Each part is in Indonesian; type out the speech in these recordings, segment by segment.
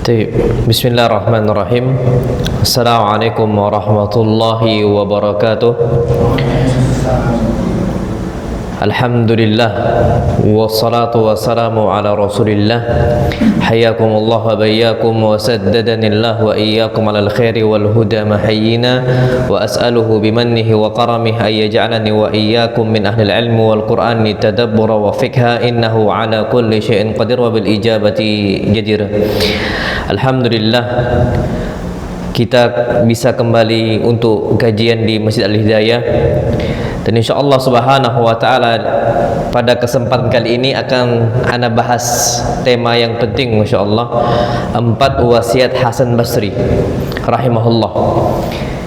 Baik. Bismillahirrahmanirrahim. Assalamualaikum warahmatullahi wabarakatuh. Alhamdulillah wassalatu wassalamu ala rasulillah. Hayyakumullah wa bayyakum wa saddadanillah wa iyyakum alal khairi wal huda mahayyina wa as'aluhu bimannihi wa karamihi ay yaj'alani wa iyyakum min ahlil ilmi wal qur'ani tadabbura wa fikha innahu ala kulli syai'in qadir wa bil ijabati jadir. Alhamdulillah, kita bisa kembali untuk kajian di Masjid Al-Hidayah, dan insyaallah subhanahu wa ta'ala pada kesempatan kali ini akan ana bahas tema yang penting, insyaallah, 4 wasiat Hasan Basri rahimahullah,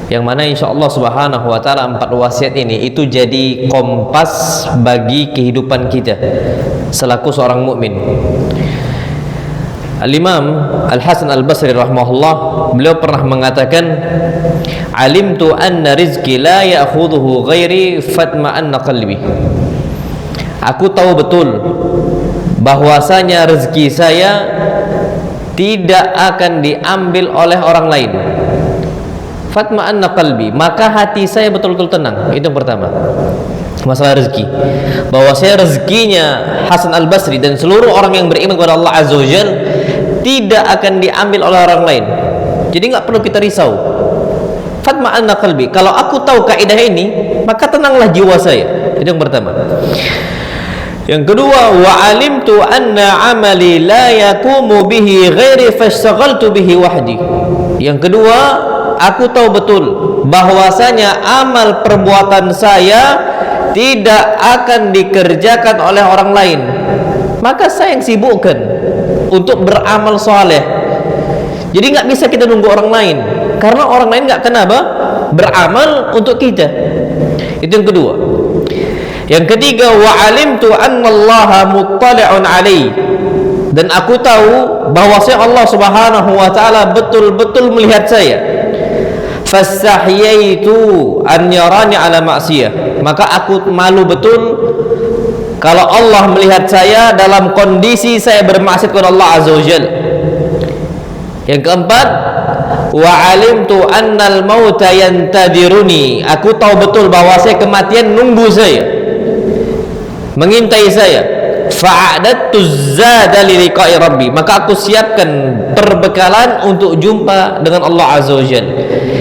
yang mana insyaallah subhanahu wa ta'ala 4 wasiat ini itu jadi kompas bagi kehidupan kita selaku seorang mukmin. Al-Imam Al-Hasan Al-Basri rahimahullah, beliau pernah mengatakan, alimtu anna rizki la ya'khudhuhu ghairi fatma'anna qalbi. Aku tahu betul bahwasanya rezeki saya tidak akan diambil oleh orang lain. Fatma'anna qalbi, maka hati saya betul-betul tenang. Itu yang pertama, masalah rezeki, bahwa saya rezekinya Hasan Al-Basri dan seluruh orang yang beriman kepada Allah Azza wa Jalla tidak akan diambil oleh orang lain. Jadi nggak perlu kita risau. Fatma'anna qalbi, kalau aku tahu kaidah ini, maka tenanglah jiwa saya. Itu yang pertama. Yang kedua, wa alimtu anna amali la yaqumu bihi ghairi fashtagaltu bihi wahdi. Yang kedua, aku tahu betul bahwasanya amal perbuatan saya tidak akan dikerjakan oleh orang lain, maka saya yang sibukkan untuk beramal soleh. Jadi nggak bisa kita nunggu orang lain, karena orang lain nggak kenapa beramal untuk kita. Itu yang kedua. Yang ketiga, wa alimtu annallaha muttali'un alaihi, dan aku tahu bahwa Allah subhanahu wa ta'ala betul-betul melihat saya. Fastahyaitu an yarani ala ma'siyah, maka aku malu betul kalau Allah melihat saya dalam kondisi saya bermaksiat kepada Allah Azza wa Jalla. Yang keempat, wa alimtu annal mauta yantadiruni, aku tahu betul bahwa saya kematian nunggu saya, mengintai saya. Fa'adattu zada li liqa'i rabbi, maka aku siapkan perbekalan untuk jumpa dengan Allah Azza wa Jalla.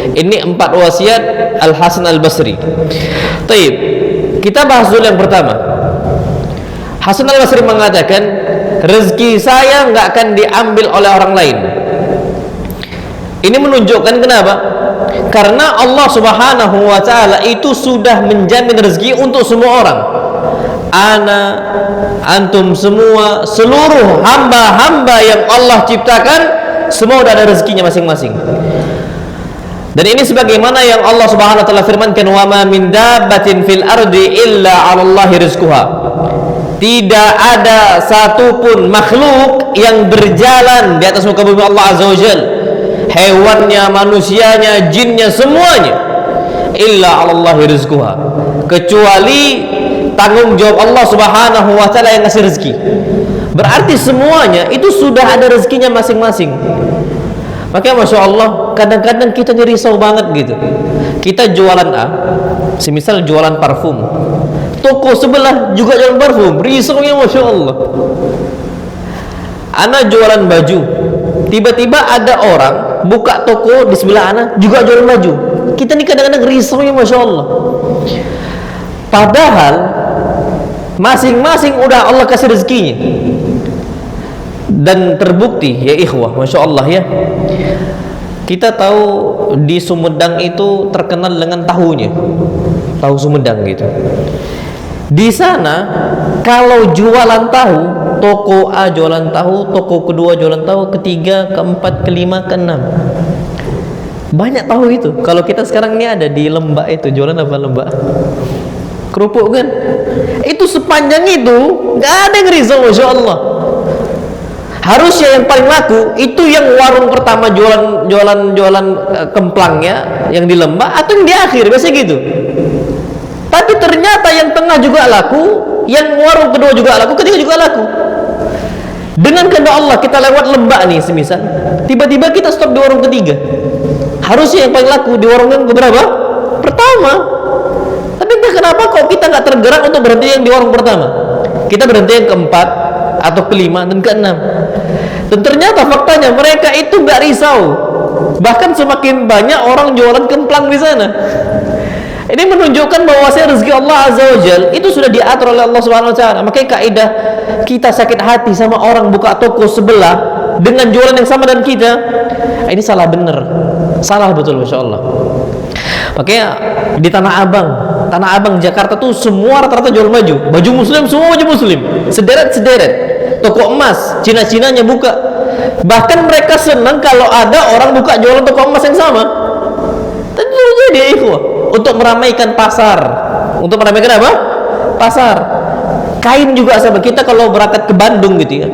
Ini 4 wasiat Al-Hasan Al-Basri. Baik, kita bahas dulu yang pertama. Hasan Al-Basri mengatakan, rezeki saya nggak akan diambil oleh orang lain. Ini menunjukkan kenapa? Karena Allah subhanahu wa ta'ala itu sudah menjamin rezeki untuk semua orang. Ana, antum semua, seluruh hamba-hamba yang Allah ciptakan, semua sudah ada rezekinya masing-masing. Dan ini sebagaimana yang Allah subhanahu wa ta'ala firmankan, wa ma min dabbatin fil ardi illa 'alallahi rizquha. Tidak ada satupun makhluk yang berjalan di atas muka bumi Allah Azza wa Jalla, hewannya, manusianya, jinnya, semuanya, illa 'alallahi rizquha, kecuali tanggung jawab Allah subhanahu wa ta'ala yang ngasih rezeki. Berarti semuanya itu sudah ada rezekinya masing-masing. Makanya Masya Allah, kadang-kadang kita risau banget gitu. Kita jualan A, semisal jualan parfum, toko sebelah juga jualan parfum, risaunya Masya Allah. Ana jualan baju, tiba-tiba ada orang buka toko di sebelah ana juga jualan baju. Kita nih kadang-kadang risaunya Masya Allah. Padahal masing-masing udah Allah kasih rezekinya. Dan terbukti ya ikhwah, Masya Allah ya, kita tahu di Sumedang itu terkenal dengan tahunya, tahu Sumedang gitu. Di sana kalau jualan tahu, toko A jualan tahu, toko kedua jualan tahu, ketiga, keempat, kelima, keenam, banyak tahu itu. Kalau kita sekarang ini ada di Lembak itu jualan apa, Lembak kerupuk kan, itu sepanjang itu nggak ada yang risau Masya Allah. Harusnya yang paling laku itu yang warung pertama jualan kemplangnya yang di Lembak atau yang di akhir, biasanya gitu. Tapi ternyata yang tengah juga laku, yang warung kedua juga laku, ketiga juga laku. Dengan kehendak Allah kita lewat lembah nih semisal, tiba-tiba kita stop di warung ketiga. Harusnya yang paling laku di warung yang keberapa? Pertama. Tapi entah kenapa kok kita nggak tergerak untuk berhenti yang di warung pertama. Kita berhenti yang keempat atau kelima dan keenam. Dan ternyata faktanya mereka itu nggak risau. Bahkan semakin banyak orang jualan kemplang di sana. Ini menunjukkan bahwasanya rezeki Allah Azza wa Jal itu sudah diatur oleh Allah Subhanahu wa taala. Makanya kaidah kita sakit hati sama orang buka toko sebelah dengan jualan yang sama dengan kita, ini salah bener. Salah betul, Masya Allah. Makanya di Tanah Abang Jakarta tuh semua rata-rata jual baju muslim, semua baju muslim, sederet-sederet. Toko emas Cina-Cinanya buka. Bahkan mereka senang kalau ada orang buka jualan toko emas yang sama. Tentu jadi ikhwah, untuk meramaikan pasar. Untuk meramaikan apa? Pasar. Kain juga sama. Kita kalau berangkat ke Bandung gitu ya,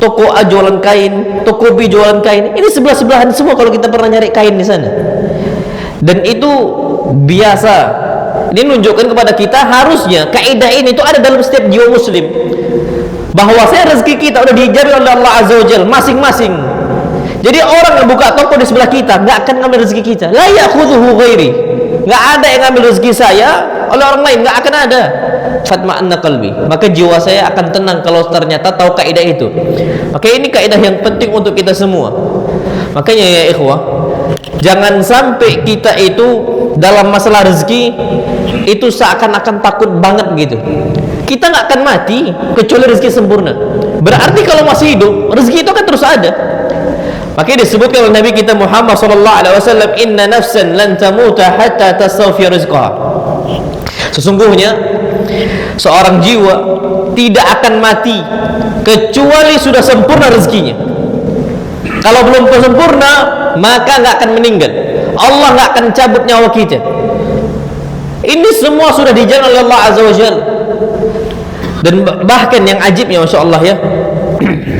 toko A jualan kain, toko B jualan kain, ini sebelah-sebelahan semua kalau kita pernah nyari kain di sana. Dan itu biasa. Ini menunjukkan kepada kita harusnya kaidah ini itu ada dalam setiap jiwa muslim, bahwasanya rezeki kita udah dijamin oleh Allah Azza wa Jalla masing-masing. Jadi orang yang buka toko di sebelah kita nggak akan ngambil rezeki kita. La ya'khudhuhu ghairi. Nggak ada yang ngambil rezeki saya oleh orang lain, nggak akan ada. Fatma'anna qalbi, maka jiwa saya akan tenang kalau ternyata tahu kaidah itu. Maka ini kaidah yang penting untuk kita semua. Makanya ya ikhwah, jangan sampai kita itu dalam masalah rezeki itu seakan-akan takut banget gitu. Kita nggak akan mati kecuali rezeki sempurna. Berarti kalau masih hidup, rezeki itu akan terus ada. Makanya disebutkan oleh Nabi kita Muhammad SAW, inna nafsan lan tamuta hatta tastawfi rizqaha. Sesungguhnya seorang jiwa tidak akan mati kecuali sudah sempurna rezekinya. Kalau belum sempurna, maka nggak akan meninggal. Allah nggak akan cabut nyawa kita. Ini semua sudah dijalankan oleh Allah Azza wa Jalla. Dan bahkan yang ajibnya, Masya Allah ya,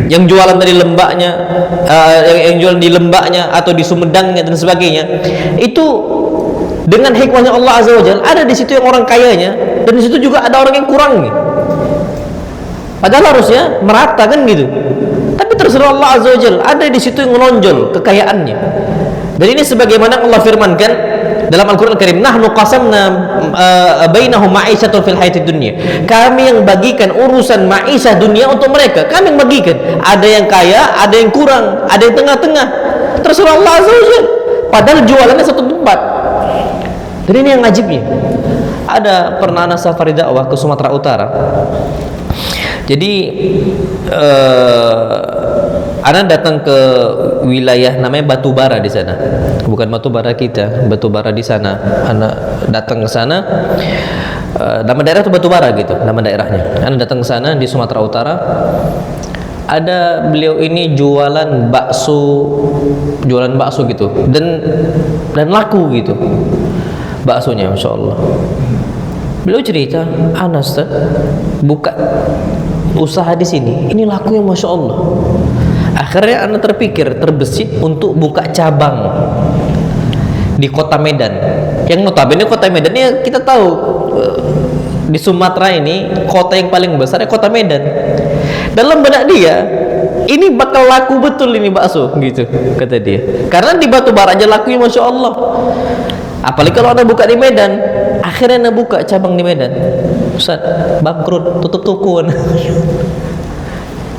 yang jualan dari lembaknya, yang jualan di lembaknya atau di Sumedangnya dan sebagainya, itu dengan hikmahnya Allah Azza wa Jalla, ada di situ yang orang kayanya, dan di situ juga ada orang yang kurangnya. Padahal harusnya merata kan gitu. Tapi terserah Allah Azza wa Jalla, ada di situ yang menonjol kekayaannya. Dan ini sebagaimana Allah firmankan dalam Al-Quran Al-Karim, nahnu qasamna bainahum ma'isyatan fil hayatid dunya. Kami yang bagikan urusan ma'isyah dunia untuk mereka. Kami yang bagikan. Ada yang kaya, ada yang kurang, ada yang tengah-tengah. Terserah Allah Azza wa Jalla. Padahal jualannya satu tempat. Dan ini yang ajibnya. Ada pernah ana safari dakwah ke Sumatera Utara. Jadi ana datang ke wilayah namanya Batubara di sana. Bukan Batubara kita, Batubara di sana. Ana datang ke sana. Nama daerah itu Batubara gitu, nama daerahnya. Ana datang ke sana di Sumatera Utara. Ada beliau ini jualan bakso gitu, dan laku gitu baksonya, Masya Allah. Beliau cerita, Anas buka usaha di sini, ini lakunya Masya Allah. Akhirnya Anda terbesit untuk buka cabang di kota Medan. Yang notabene kota Medan ini kita tahu di Sumatera ini kota yang paling besar ya kota Medan. Dalam benak dia, ini bakal laku betul ini bakso gitu kata dia. Karena di Batubara aja lakunya Masya Allah. Apalagi kalau Anda buka di Medan. Akhirnya Anda buka cabang di Medan, Ustaz, bangkrut, tutup toko.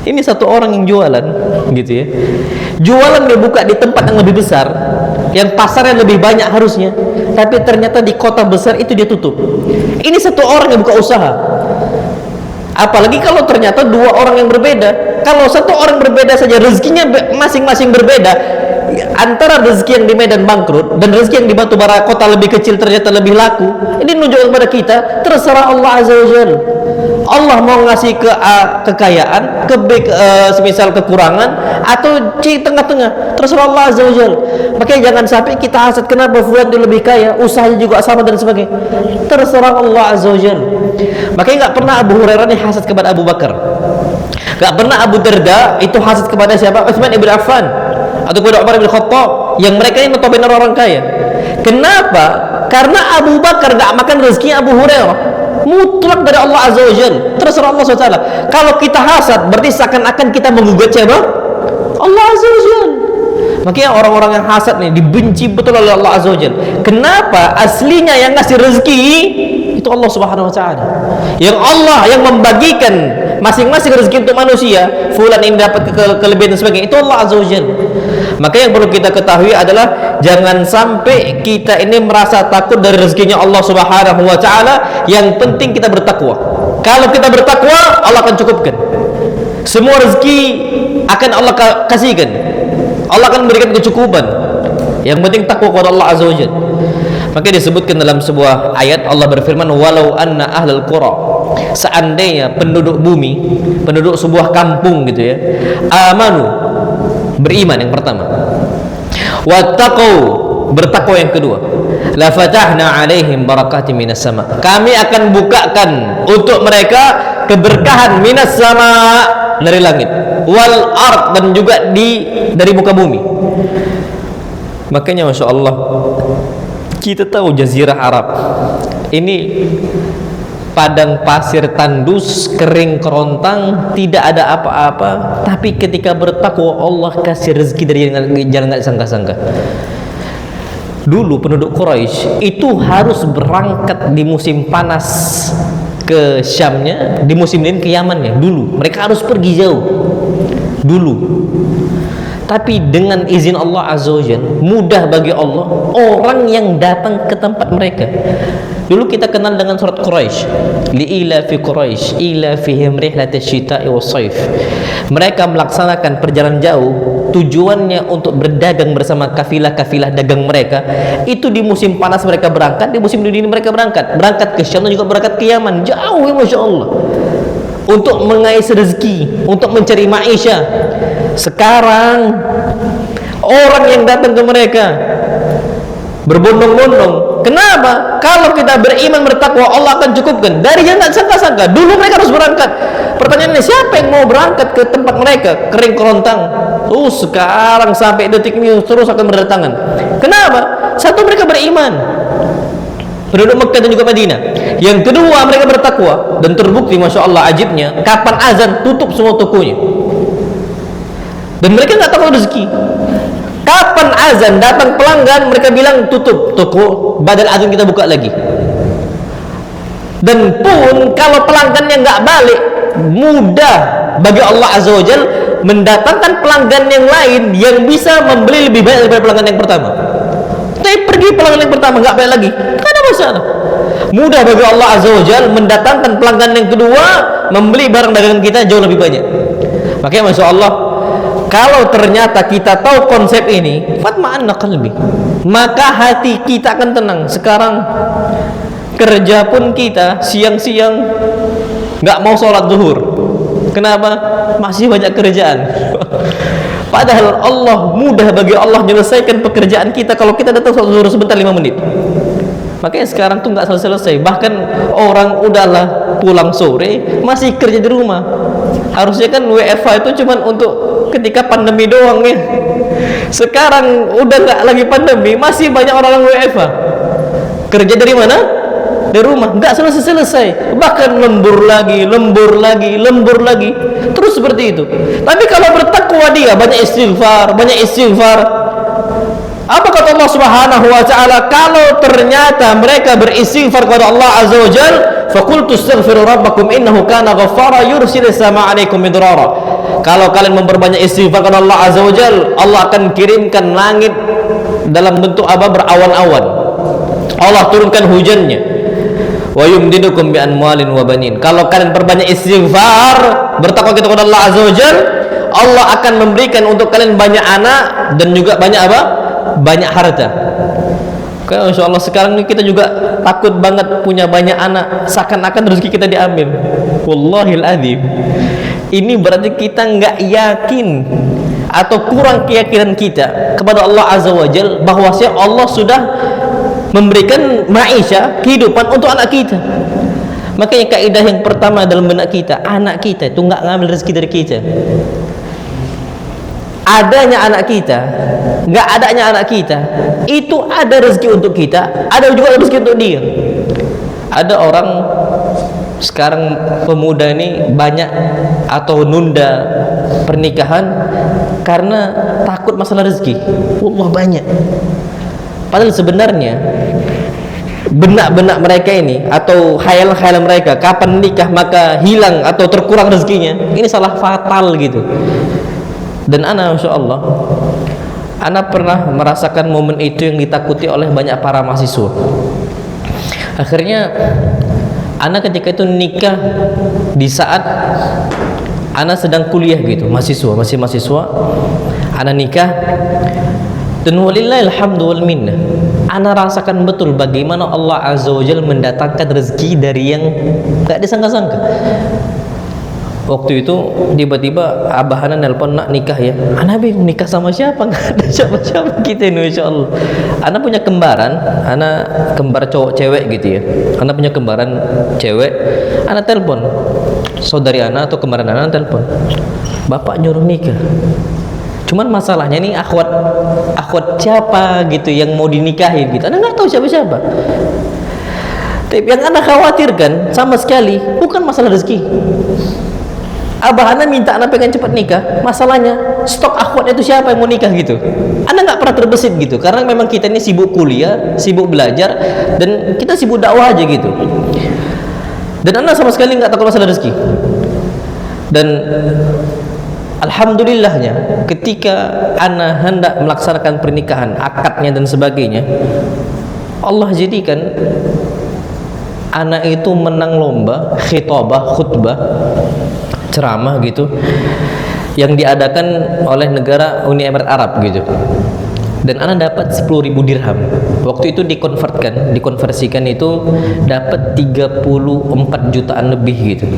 Ini satu orang yang jualan gitu ya, jualan dia buka di tempat yang lebih besar, yang pasarnya lebih banyak harusnya, tapi ternyata di kota besar itu dia tutup. Ini satu orang yang buka usaha. Apalagi kalau ternyata dua orang yang berbeda. Kalau satu orang berbeda saja rezekinya masing-masing berbeda, antara rezeki yang di Medan bangkrut dan rezeki yang di Batubara kota lebih kecil ternyata lebih laku. Ini menunjukkan kepada kita terserah Allah Azza wa Jalla. Allah mau ngasih ke A kekayaan, ke B semisal kekurangan, atau C tengah-tengah, terserah Allah Azza wa Jalla. Makanya jangan sampai kita hasad kenapa fulan dia lebih kaya, usahanya juga sama dan sebagainya. Terserah Allah Azza wa Jalla. Makanya nggak pernah Abu Hurairah ini hasad kepada Abu Bakar, nggak pernah Abu Darda itu hasad kepada siapa? Utsman ibn Affan atau kepada Umar bin Khattab, yang mereka ini notabene orang kaya. Kenapa? Karena Abu Bakar nggak makan rezekinya Abu Hurairah. mutlak dari Allah Azza wa Jalla, terserah Allah SWT. Kalau kita hasad berarti seakan-akan kita menggugat siapa? Allah Azza wa Jalla. Makanya orang-orang yang hasad nih dibenci betul oleh Allah Azza wa Jalla. Kenapa? Aslinya yang ngasih rezeki itu Allah Subhanahu wa taala. Yang Allah yang membagikan masing-masing rezeki untuk manusia, fulan ini dapat kelebihan dan sebagainya, itu Allah Azza wa Jalla. Maka yang perlu kita ketahui adalah jangan sampai kita ini merasa takut dari rezekinya Allah Subhanahu wa taala. Yang penting kita bertakwa. Kalau kita bertakwa, Allah akan cukupkan. Semua rezeki akan Allah kasihkan. Allah akan memberikan kecukupan. Yang penting takwa kepada Allah Azza wa Jalla. Maka disebutkan dalam sebuah ayat Allah berfirman, walau anna ahlal qura, seandainya penduduk bumi, penduduk sebuah kampung gitu ya, amanu, beriman yang pertama, wattaqau, bertakwa yang kedua, la fatahna alaihim barakatim minas sama, kami akan bukakan untuk mereka keberkahan minas sama, dari langit, wal ard, dan juga dari muka bumi. Makanya Masya Allah, kita tahu Jazirah Arab ini padang pasir tandus, kering kerontang, tidak ada apa-apa, tapi ketika bertakwa Allah kasih rezeki dari jalan nggak disangka-sangka. Dulu penduduk Quraisy itu harus berangkat di musim panas ke Syamnya, di musim dingin ke Yamannya. Dulu mereka harus pergi jauh dulu. Tapi dengan izin Allah Azza wa Jalla, mudah bagi Allah orang yang datang ke tempat mereka. Dulu kita kenal dengan surat Quraisy, li'ila fi Quraisy ila fihim rihlatash syita'i was-shaif. Mereka melaksanakan perjalanan jauh, tujuannya untuk berdagang bersama kafilah-kafilah dagang mereka. Itu di musim panas mereka berangkat, di musim dingin mereka berangkat ke Syam dan juga berangkat ke Yaman. Jauh ya Masya Allah, untuk mengais rezeki, untuk mencari maisha. Sekarang orang yang datang ke mereka berbondong-bondong. Kenapa? Kalau kita beriman bertakwa, Allah akan cukupkan. Dari yang tak sangka-sangka. Dulu mereka harus berangkat. Pertanyaannya, siapa yang mau berangkat ke tempat mereka kering kerontang? Sekarang sampai detik ini terus akan berdatangan. Kenapa? Satu, mereka beriman, penduduk Mekah dan juga Madinah. Yang kedua, mereka bertakwa. Dan terbukti Masya Allah ajibnya, kapan azan tutup semua tokonya. Dan mereka nggak tahu rezeki. Kapan azan datang pelanggan, mereka bilang tutup toko, badal azan kita buka lagi. Dan pun kalau pelanggannya nggak balik, mudah bagi Allah Azza wa Jalla mendatangkan pelanggan yang lain yang bisa membeli lebih banyak daripada pelanggan yang pertama. Tapi pergi pelanggan yang pertama nggak balik lagi, nggak ada masalah. Mudah bagi Allah Azza wa Jalla mendatangkan pelanggan yang kedua, membeli barang dagangan kita jauh lebih banyak. Makanya Masya Allah, kalau ternyata kita tahu konsep ini, fatma'anna qalbi, maka hati kita akan tenang. Sekarang kerja pun kita siang-siang nggak mau sholat zuhur. Kenapa? Masih banyak kerjaan. Padahal Allah, mudah bagi Allah menyelesaikan pekerjaan kita kalau kita datang sholat zuhur sebentar 5 menit. Makanya sekarang tuh nggak selesai. Bahkan orang udahlah pulang sore masih kerja di rumah. Harusnya kan WFH itu cuma untuk ketika pandemi doang ya. Sekarang udah nggak lagi pandemi, masih banyak orang WFH. Kerja dari mana? Dari rumah. Nggak selesai-selesai. Bahkan lembur lagi. Terus seperti itu. Tapi kalau bertakwa dia banyak istighfar. Apa kata Allah Subhanahu wa taala? Kalau ternyata mereka beristighfar kepada Allah Azza wa Jalla, faqultu astaghfiru rabbakum innahu kana ghaffara yursilis samaa 'alaikum midrara. Kalau kalian memperbanyak istighfar kepada Allah Azza wa Jalla, Allah akan kirimkan langit dalam bentuk apa? Berawan-awan. Allah turunkan hujannya. Wa yumdidukum bi amwalin wa banin. Kalau kalian perbanyak istighfar, bertakwa kepada Allah Azza wa Jalla, Allah akan memberikan untuk kalian banyak anak dan juga banyak apa? Banyak harta. Kayak Masya Allah sekarang ini kita juga takut banget punya banyak anak, seakan-akan rezeki kita diambil. Wallahil adzim. Ini berarti kita nggak yakin atau kurang keyakinan kita kepada Allah Azza wa Jalla bahwasanya Allah sudah memberikan maisha, kehidupan untuk anak kita. Makanya kaidah yang pertama dalam benak kita, anak kita itu nggak ngambil rezeki dari kita. Adanya anak kita, nggak adanya anak kita, itu ada rezeki untuk kita, ada juga rezeki untuk dia. Ada orang Sekarang pemuda ini banyak atau nunda pernikahan karena takut masalah rezeki. Wallah, banyak. Padahal sebenarnya benak-benak mereka ini atau khayal-khayal mereka kapan nikah maka hilang atau terkurang rezekinya, ini salah fatal gitu. Dan Masya Allah, ana pernah merasakan momen itu yang ditakuti oleh banyak para mahasiswa. Akhirnya ana ketika itu nikah di saat ana sedang kuliah gitu, masih mahasiswa. Ana nikah dan walillahil hamdu wal minnah, ana rasakan betul bagaimana Allah Azza wa Jalla mendatangkan rezeki dari yang gak disangka-sangka. Waktu itu tiba-tiba abah ana nelpon, nak nikah ya. Ana bingung nikah sama siapa, nggak ada siapa-siapa kita ini, Insya Allah. Ana punya kembaran, ana kembar cowok cewek gitu ya. Ana punya kembaran cewek, ana telepon saudari ana atau kembaran ana telepon, bapak nyuruh nikah. Cuman masalahnya nih akhwat siapa gitu yang mau dinikahin gitu. Ana nggak tahu siapa-siapa. Tapi yang ana khawatirkan sama sekali bukan masalah rezeki. Abah ana minta ana pengen cepat nikah, masalahnya stok akhwat itu siapa yang mau nikah gitu. Ana nggak pernah terbesit gitu, karena memang kita ini sibuk kuliah, sibuk belajar, dan kita sibuk dakwah aja gitu. Dan ana sama sekali nggak takut masalah rezeki. Dan alhamdulillahnya ketika ana hendak melaksanakan pernikahan, akadnya dan sebagainya, Allah jadikan ana itu menang lomba khutbah ceramah gitu yang diadakan oleh negara Uni Emirat Arab gitu. Dan ana dapat 10.000 dirham. Waktu itu dikonversikan itu dapat 34 jutaan lebih gitu.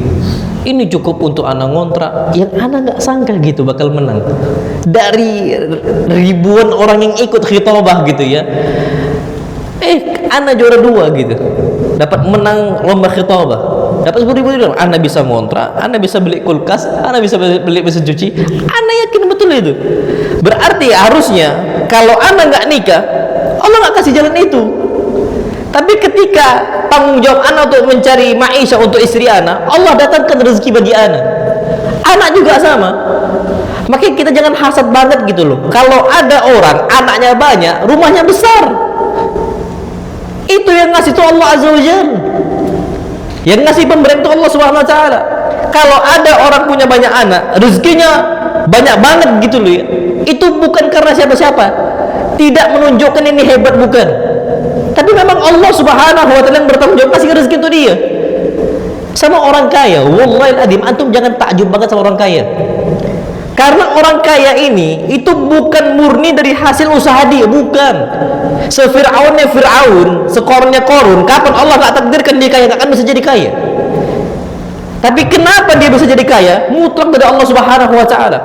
Ini cukup untuk ana ngontrak yang ana nggak sangka gitu bakal menang. Dari ribuan orang yang ikut khitobah gitu ya. Ana juara 2 gitu. Dapat menang lomba khitobah. Dapat 10.000 dirham. Ana bisa ngontrak, ana bisa beli kulkas, ana bisa beli mesin cuci. Ana yakin betul itu. Berarti harusnya kalau ana nggak nikah, Allah nggak kasih jalan itu. Tapi ketika tanggung jawab ana untuk mencari maisha untuk istri ana, Allah datangkan rezeki bagi ana. Anak juga sama. Makanya kita jangan hasad banget gitu loh. Kalau ada orang anaknya banyak, rumahnya besar, itu yang ngasih itu Allah Azza wa Jalla. Yang ngasih pemberian itu Allah Subhanahu wa taala. Kalau ada orang punya banyak anak, rezekinya banyak banget gitu loh ya. Itu bukan karena siapa-siapa. Tidak menunjukkan ini hebat, bukan. Tapi memang Allah Subhanahu wa taala yang bertanggung jawab kasih rezeki itu dia. Sama orang kaya, wallahi adim, antum jangan takjub banget sama orang kaya. Karena orang kaya ini itu bukan murni dari hasil usaha dia, bukan. Sefir'aunnya Fir'aun, sekornya Korun, kapan Allah tak takdirkan dia kaya, gak akan bisa jadi kaya. Tapi kenapa dia bisa jadi kaya? Mutlak dari Allah Subhanahu wa taala.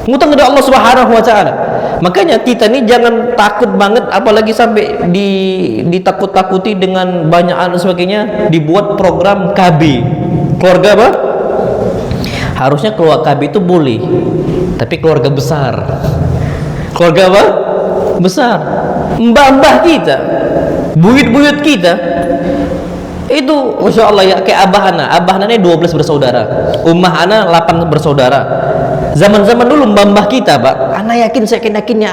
Mutlak dari Allah Subhanahu wa taala. Makanya kita ini jangan takut banget, apalagi sampai ditakut-takuti dengan banyak hal dan sebagainya. Dibuat program KB, keluarga apa? Harusnya keluarga KB itu boleh, tapi keluarga besar. Keluarga apa? Besar. Mbah-mbah kita, buyut-buyut kita itu Masya Allah ya, kayak abah ana ini 12 bersaudara, ummah ana 8 bersaudara. Zaman-zaman dulu mbah-mbah kita, Pak, ana yakin, saya yakinnya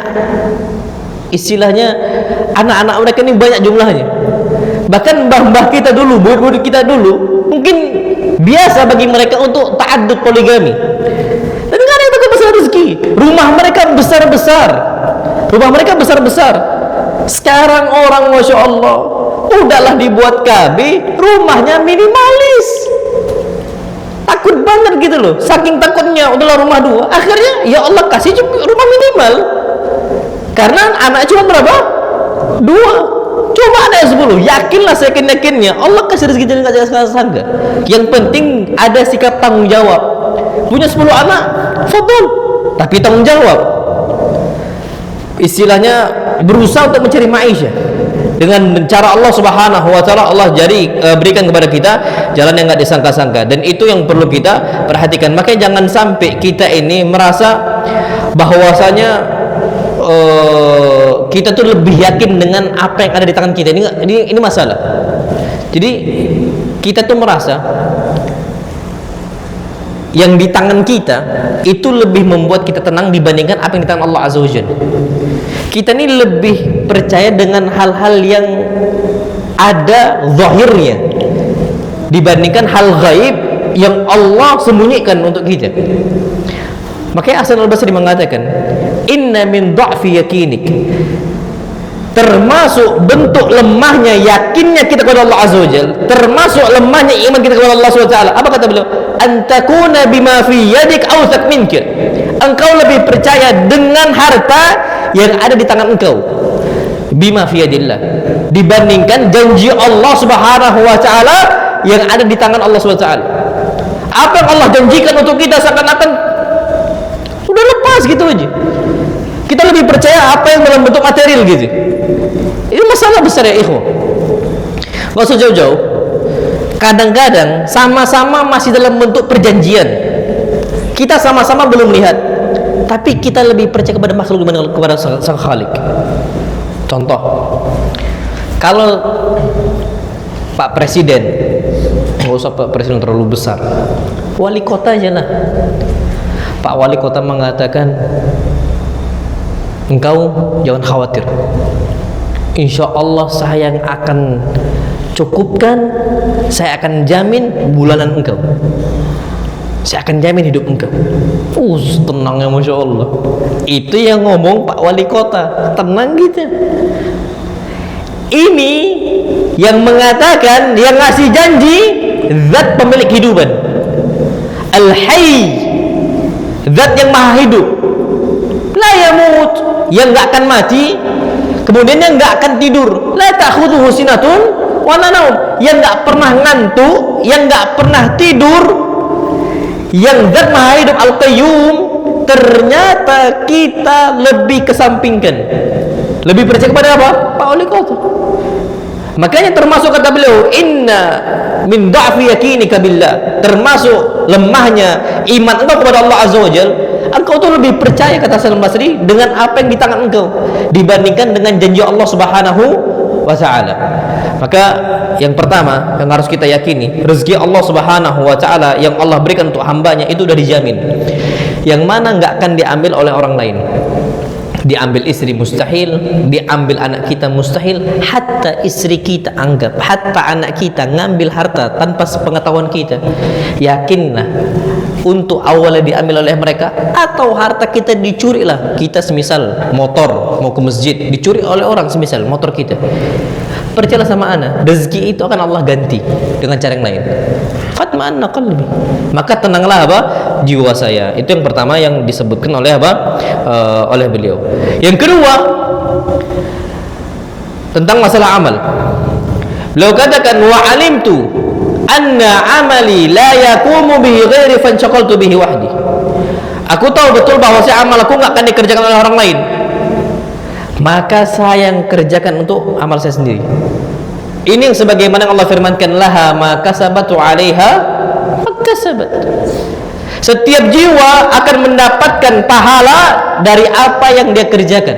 istilahnya anak-anak mereka ini banyak jumlahnya. Bahkan mbah-mbah kita dulu, buyut-buyut kita dulu mungkin biasa bagi mereka untuk ta'addud poligami. Dan nggak ada yang takut masalah rezeki. Rumah mereka besar-besar. Sekarang orang Masya Allah udahlah dibuat KB, rumahnya minimalis. Takut banget gitu loh. Saking takutnya udahlah rumah 2. Akhirnya ya Allah kasih juga rumah minimal. Karena anak cuma berapa? 2. Coba ada 10. Yakinlah, saya yakinnya Allah kasih rezeki jadi nggak sangka. Yang penting ada sikap tanggung jawab. Punya 10 anak, fadhol, tapi tanggung jawab. Istilahnya berusaha untuk mencari maisha dengan cara Allah Subhanahu wa taala. Allah berikan kepada kita jalan yang nggak disangka-sangka, dan itu yang perlu kita perhatikan. Makanya jangan sampai kita ini merasa bahwasanya kita tuh lebih yakin dengan apa yang ada di tangan kita. Ini masalah. Jadi kita tuh merasa yang di tangan kita itu lebih membuat kita tenang dibandingkan apa yang di tangan Allah Azza wa Jalla. Kita ini lebih percaya dengan hal-hal yang ada zahirnya dibandingkan hal gaib yang Allah sembunyikan untuk kita. Makanya Hasan al-Basri mengatakan, inna min dha'fi yakinik, termasuk bentuk lemahnya yakinnya kita kepada Allah Azza wa Jalla, termasuk lemahnya iman kita kepada Allah Subhanahu wa taala. Apa kata beliau? Antakuna bima fi yadik awthaq minka. Engkau lebih percaya dengan harta yang ada di tangan engkau, bima fi yadillah, dibandingkan janji Allah Subhanahu wa taala yang ada di tangan Allah Subhanahu wa taala. Apa yang Allah janjikan untuk kita seakan-akan udah lepas gitu aja. Kita lebih percaya apa yang dalam bentuk material gitu. Ini masalah besar ya ikhwan. Gak usah jauh-jauh. Kadang-kadang sama-sama masih dalam bentuk perjanjian. Kita sama-sama belum lihat, tapi kita lebih percaya kepada makhluk dibanding kepada sang Khalik. Contoh, kalau Pak Presiden, nggak usah Pak Presiden terlalu besar, wali kota aja lah. Pak wali kota mengatakan, engkau jangan khawatir, insya Allah saya yang akan cukupkan, saya akan jamin bulanan engkau, saya akan jamin hidup engkau. Tenangnya Masya Allah. Itu yang ngomong Pak wali kota, tenang gitu. Ini yang mengatakan, yang ngasih janji zat pemilik kehidupan, Al-Hayy, zat yang maha hidup, la yamut, yang gak akan mati, kemudian yang gak akan tidur, la ta'khudhuhu sinatun wa la naum, yang gak pernah ngantuk, yang gak pernah tidur, yang zat maha hidup Al-Qayyum. Ternyata kita lebih kesampingkan, lebih percaya kepada apa? Pak wali kota. Makanya termasuk kata beliau, inna min dha'fi yakinika billah, termasuk lemahnya iman engkau kepada Allah Azza wa Jalla, engkau tuh lebih percaya, kata Hasan al-Basri, dengan apa yang di tangan engkau dibandingkan dengan janji Allah Subhanahu wa taala. Maka yang pertama yang harus kita yakini, rezeki Allah Subhanahu wa taala yang Allah berikan untuk hambanya itu sudah dijamin, yang mana nggak akan diambil oleh orang lain. Diambil istri mustahil, diambil anak kita mustahil, hatta istri kita anggap, hatta anak kita ngambil harta tanpa sepengetahuan kita, yakinlah untuk awalnya diambil oleh mereka, atau harta kita dicuri lah. Kita semisal motor mau ke masjid dicuri oleh orang, semisal motor kita, percayalah sama ana, rezeki itu akan Allah ganti dengan cara yang lain. Fatma'anna qalbi, maka tenanglah apa? Jiwa saya. Itu yang pertama yang disebutkan oleh apa? Oleh beliau. Yang kedua, tentang masalah amal. Beliau katakan, wa alimtu anna amali la yaqumu bihi ghairi fanshaqaltu bihi wahdi. Aku tahu betul bahwa amal aku enggak akan dikerjakan oleh orang lain, maka saya yang kerjakan untuk amal saya sendiri. Ini yang sebagaimana Allah firmankan, laha ma kasabatu 'alaiha makasabat. Setiap jiwa akan mendapatkan pahala dari apa yang dia kerjakan,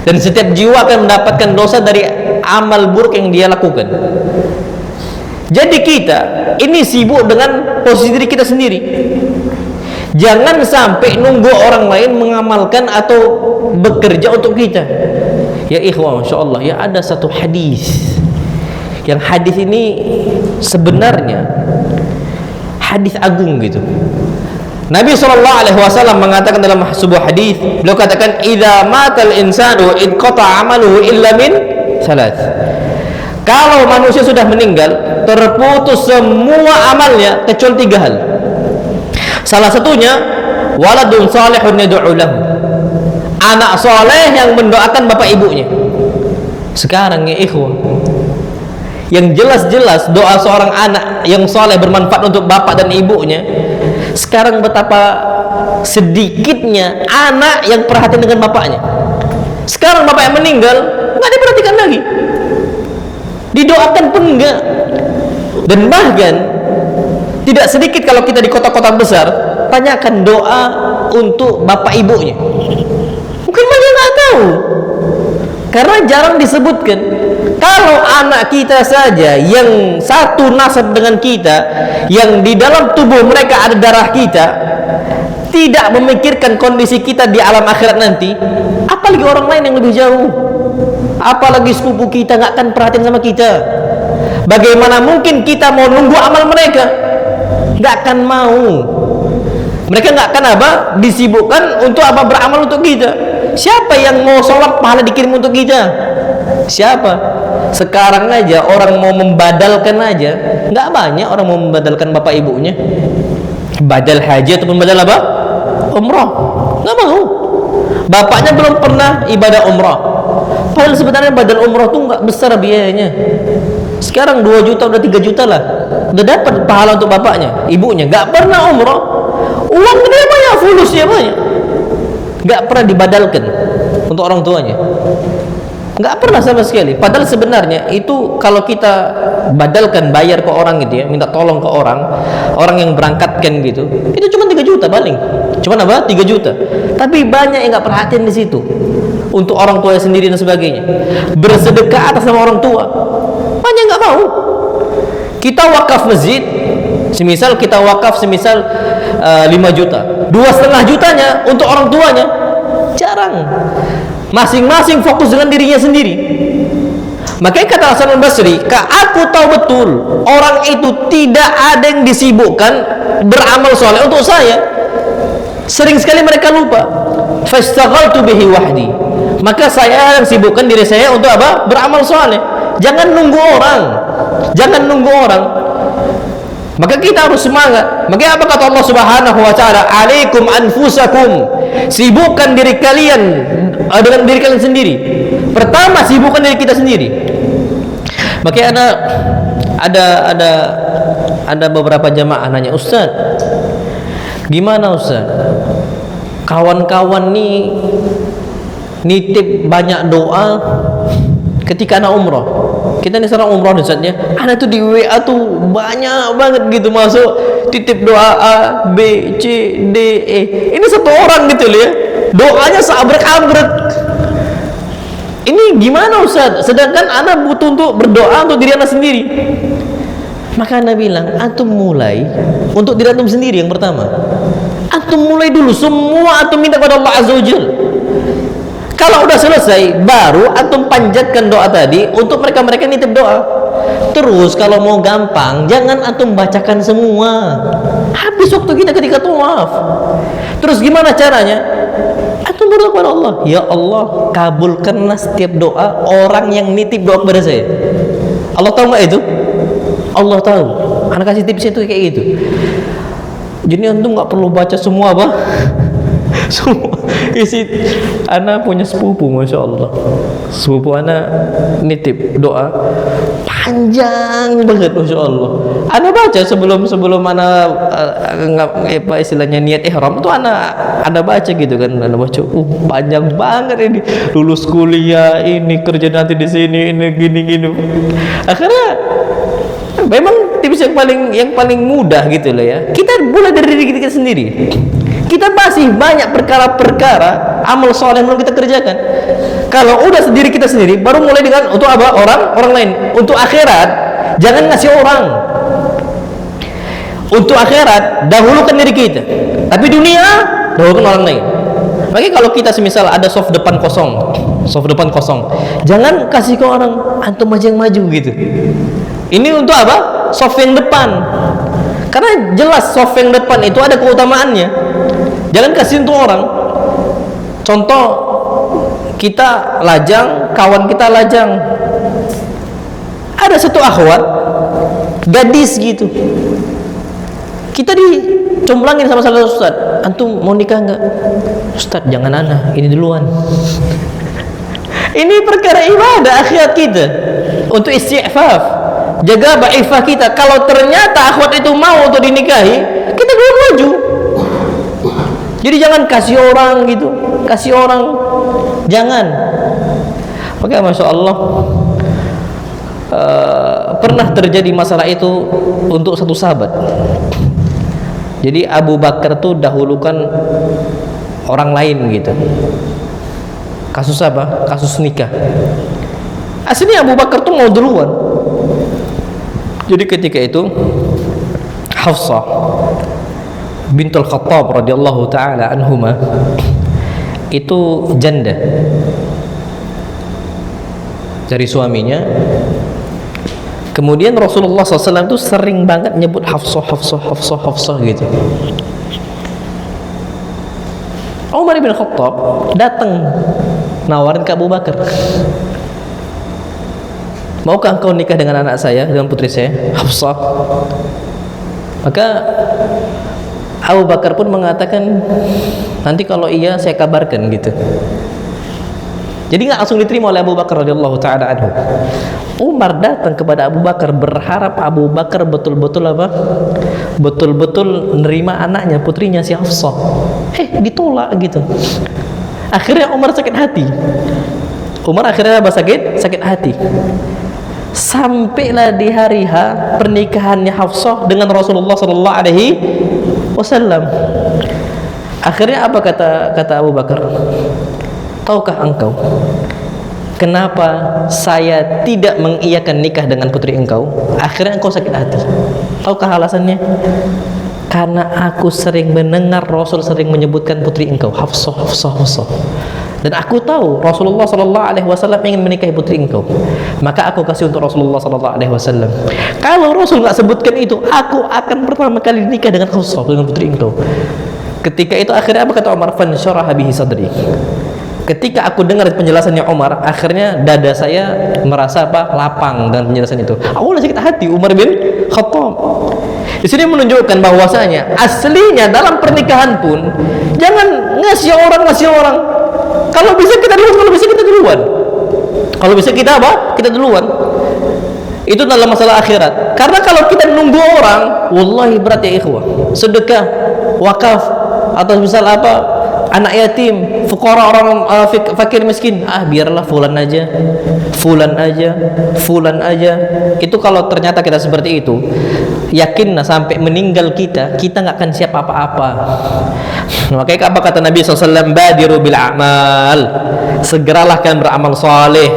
dan setiap jiwa akan mendapatkan dosa dari amal buruk yang dia lakukan. Jadi kita ini sibuk dengan posisi diri kita sendiri. Jangan sampai nunggu orang lain mengamalkan atau bekerja untuk kita. Ya ikhwan, Masya Allah, ya ada satu hadis, yang hadis ini sebenarnya hadis agung gitu. Nabi SAW mengatakan dalam sebuah hadis, beliau katakan, idza matal insanu inqata amaluhu illa min salat. Kalau manusia sudah meninggal, terputus semua amalnya kecuali 3 hal. Salah satunya waladun salihun yad'u lahu, anak soleh yang mendoakan bapak ibunya. Sekarang ya ikhwan, yang jelas-jelas doa seorang anak yang soleh bermanfaat untuk bapak dan ibunya, sekarang betapa sedikitnya anak yang perhatian dengan bapaknya. Sekarang bapak yang meninggal nggak diperhatikan lagi, didoakan pun enggak. Dan bahkan tidak sedikit kalau kita di kota-kota besar, tanyakan doa untuk bapak ibunya, mungkin mereka nggak tahu, karena jarang disebutkan. Kalau anak kita saja yang satu nasab dengan kita, yang di dalam tubuh mereka ada darah kita, tidak memikirkan kondisi kita di alam akhirat nanti, apalagi orang lain yang lebih jauh, apalagi sepupu kita nggak akan perhatian sama kita. Bagaimana mungkin kita mau nunggu amal mereka? Nggak akan mau. Mereka nggak akan apa? Disibukkan untuk apa? Beramal untuk kita. Siapa yang mau sholat pahala dikirim untuk kita? Siapa? Sekarang aja orang mau membadalkan aja, nggak banyak orang mau membadalkan bapak ibunya. Badal haji ataupun badal apa? Umrah. Nggak mau. Bapaknya belum pernah ibadah umrah. Padahal sebenarnya badal umrah tuh nggak besar biayanya. Sekarang 2 juta udah 3 juta lah, udah dapat pahala untuk bapaknya. Ibunya nggak pernah umrah, uang gede banyak, fulusnya banyak, nggak pernah dibadalkan untuk orang tuanya, nggak pernah sama sekali. Padahal sebenarnya itu kalau kita badalkan, bayar ke orang gitu ya, minta tolong ke orang yang berangkatkan gitu, itu cuma 3 juta paling, cuma apa? 3 juta. Tapi banyak yang nggak perhatian di situ untuk orang tua sendiri dan sebagainya. Bersedekah atas nama orang tua, banyak nggak mau. Kita wakaf masjid, semisal kita wakaf 5 juta, 2,5 jutanya untuk orang tuanya, jarang. Masing-masing fokus dengan dirinya sendiri. Makanya kata Hasan al-Basri, aku tahu betul orang itu tidak ada yang disibukkan beramal soleh untuk saya. Sering sekali mereka lupa. Fastaghaltu bihi wahdi. Maka saya yang sibukkan diri saya untuk apa? Beramal soleh. Jangan nunggu orang. Jangan nunggu orang. Maka kita harus semangat. Makanya apa kata Allah Subhanahu wa taala? Alaikum anfusakum. Sibukkan diri kalian dengan diri kalian sendiri. Pertama, sibukkan diri kita sendiri. Makanya ada beberapa jamaah nanya, Ustaz, gimana Ustaz? Kawan-kawan nih nitip banyak doa ketika anak umrah. Kita nih sekarang umrah nih Ustaz ya. Anak tuh di WA tuh banyak banget gitu masuk titip doa A, B, C, D, E. Ini satu orang gitu loh ya. Doanya seabrek-abrek. Ini gimana Ustaz? Sedangkan anak butuh untuk berdoa untuk diri anak sendiri. Maka anak bilang, antum mulai untuk diri antum sendiri yang pertama. Antum mulai dulu, semua antum minta kepada Allah Azza wa Jalla. Kalau udah selesai, baru antum panjatkan doa tadi untuk mereka-mereka nitip doa. Terus kalau mau gampang, jangan antum bacakan semua. Habis waktu kita ketika tawaf. Terus gimana caranya? Antum berdoa kepada Allah, ya Allah, kabulkanlah setiap doa orang yang nitip doa kepada saya. Allah tahu nggak itu? Allah tahu. Anak kasih tipsnya itu kayak gitu. Jadi antum nggak perlu baca semua apa? Semua isi. Anak punya sepupu, masya Allah. Sepupu anak nitip doa panjang banget, masya Allah. Anak baca sebelum anak apa istilahnya niat ihram tuh anak baca gitu kan. Anak baca, panjang banget ini. Lulus kuliah, ini kerja nanti di sini, ini gini. Akhirnya memang tips yang paling mudah gitu loh ya. Kita mulai dari diri kita sendiri. Kita masih banyak perkara-perkara amal soleh yang belum kita kerjakan. Kalau udah sendiri kita sendiri, baru mulai dengan untuk apa? Orang lain. Untuk akhirat, jangan ngasih orang. Untuk akhirat, dahulukan diri kita. Tapi dunia, dahulukan orang lain. Makanya kalau kita semisal ada soft depan kosong, jangan kasih ke orang, antum aja yang maju gitu. Ini untuk apa? Soft yang depan. Karena jelas soft yang depan itu ada keutamaannya. Jangan kasih untuk orang. Contoh, kita lajang, kawan kita lajang. Ada satu akhwat, gadis gitu. Kita dicomblangin sama salah satu ustaz. Antum mau nikah enggak? Ustaz, jangan ana, ini duluan. Ini perkara ibadah akhirat kita. Untuk istighfaf, jaga ba'ifah kita. Kalau ternyata akhwat itu mau untuk dinikahi, kita dulu maju. Jadi jangan kasih orang gitu, kasih orang, jangan. Oke, masya Allah. Pernah terjadi masalah itu untuk satu sahabat. Jadi Abu Bakar tuh dahulukan orang lain gitu. Kasus apa? Kasus nikah. Aslinya Abu Bakar tuh mau duluan. Jadi ketika itu Hafsah bintul Khattab radhiyallahu taala anhuma itu janda dari suaminya. Kemudian Rasulullah SAW itu sering banget nyebut Hafsah, Hafsah, Hafsah, Hafsah gitu. Umar bin Khattab datang nawarin ke Abu Bakar, maukah engkau nikah dengan anak saya, dengan putri saya, Hafsah? Maka Abu Bakar pun mengatakan, nanti kalau iya saya kabarkan gitu. Jadi nggak langsung diterima oleh Abu Bakar radhiyallahu taala anhu. Umar datang kepada Abu Bakar berharap Abu Bakar betul-betul apa? Betul-betul nerima anaknya, putrinya si Hafsah. Ditolak gitu. Akhirnya Umar sakit hati. Umar akhirnya apa? Sakit hati. Sampailah di hari H pernikahannya Hafsah dengan Rasulullah sallallahu alaihi wasallam. Akhirnya apa kata Abu Bakar? Tahukah engkau kenapa saya tidak mengiyakan nikah dengan putri engkau? Akhirnya engkau sakit hati. Tahukah alasannya? Karena aku sering mendengar Rasul sering menyebutkan putri engkau Hafsah, Hafsah, Hafsah. Dan aku tahu Rasulullah sallallahu alaihi wasallam ingin menikahi putri engkau. Maka aku kasih untuk Rasulullah sallallahu alaihi wasallam. Kalau Rasul enggak sebutkan itu, aku akan pertama kali nikah dengan Hafsah, dengan putri engkau. Ketika itu akhirnya apa kata Umar? Fansyaraha bihi sadri. Ketika aku dengar penjelasannya Umar, akhirnya dada saya merasa lapang dengan penjelasan itu. Aku udah sakit hati. Umar bin Khattab di sini menunjukkan bahwasanya aslinya dalam pernikahan pun jangan ngasih orang. Kalau bisa kita duluan, kalau bisa kita duluan. Kalau bisa kita apa? Kita duluan. Itu dalam masalah akhirat. Karena kalau kita nunggu orang, wallahi berat ya ikhwah. Sedekah, wakaf, atau misal apa? Anak yatim, fuqara, orang fakir miskin, biarlah fulan aja. Itu kalau ternyata kita seperti itu, yakinlah sampai meninggal kita nggak akan siap apa-apa. Makanya apa kata Nabi SAW? Badiru bil a'mal, segeralah kalian beramal saleh,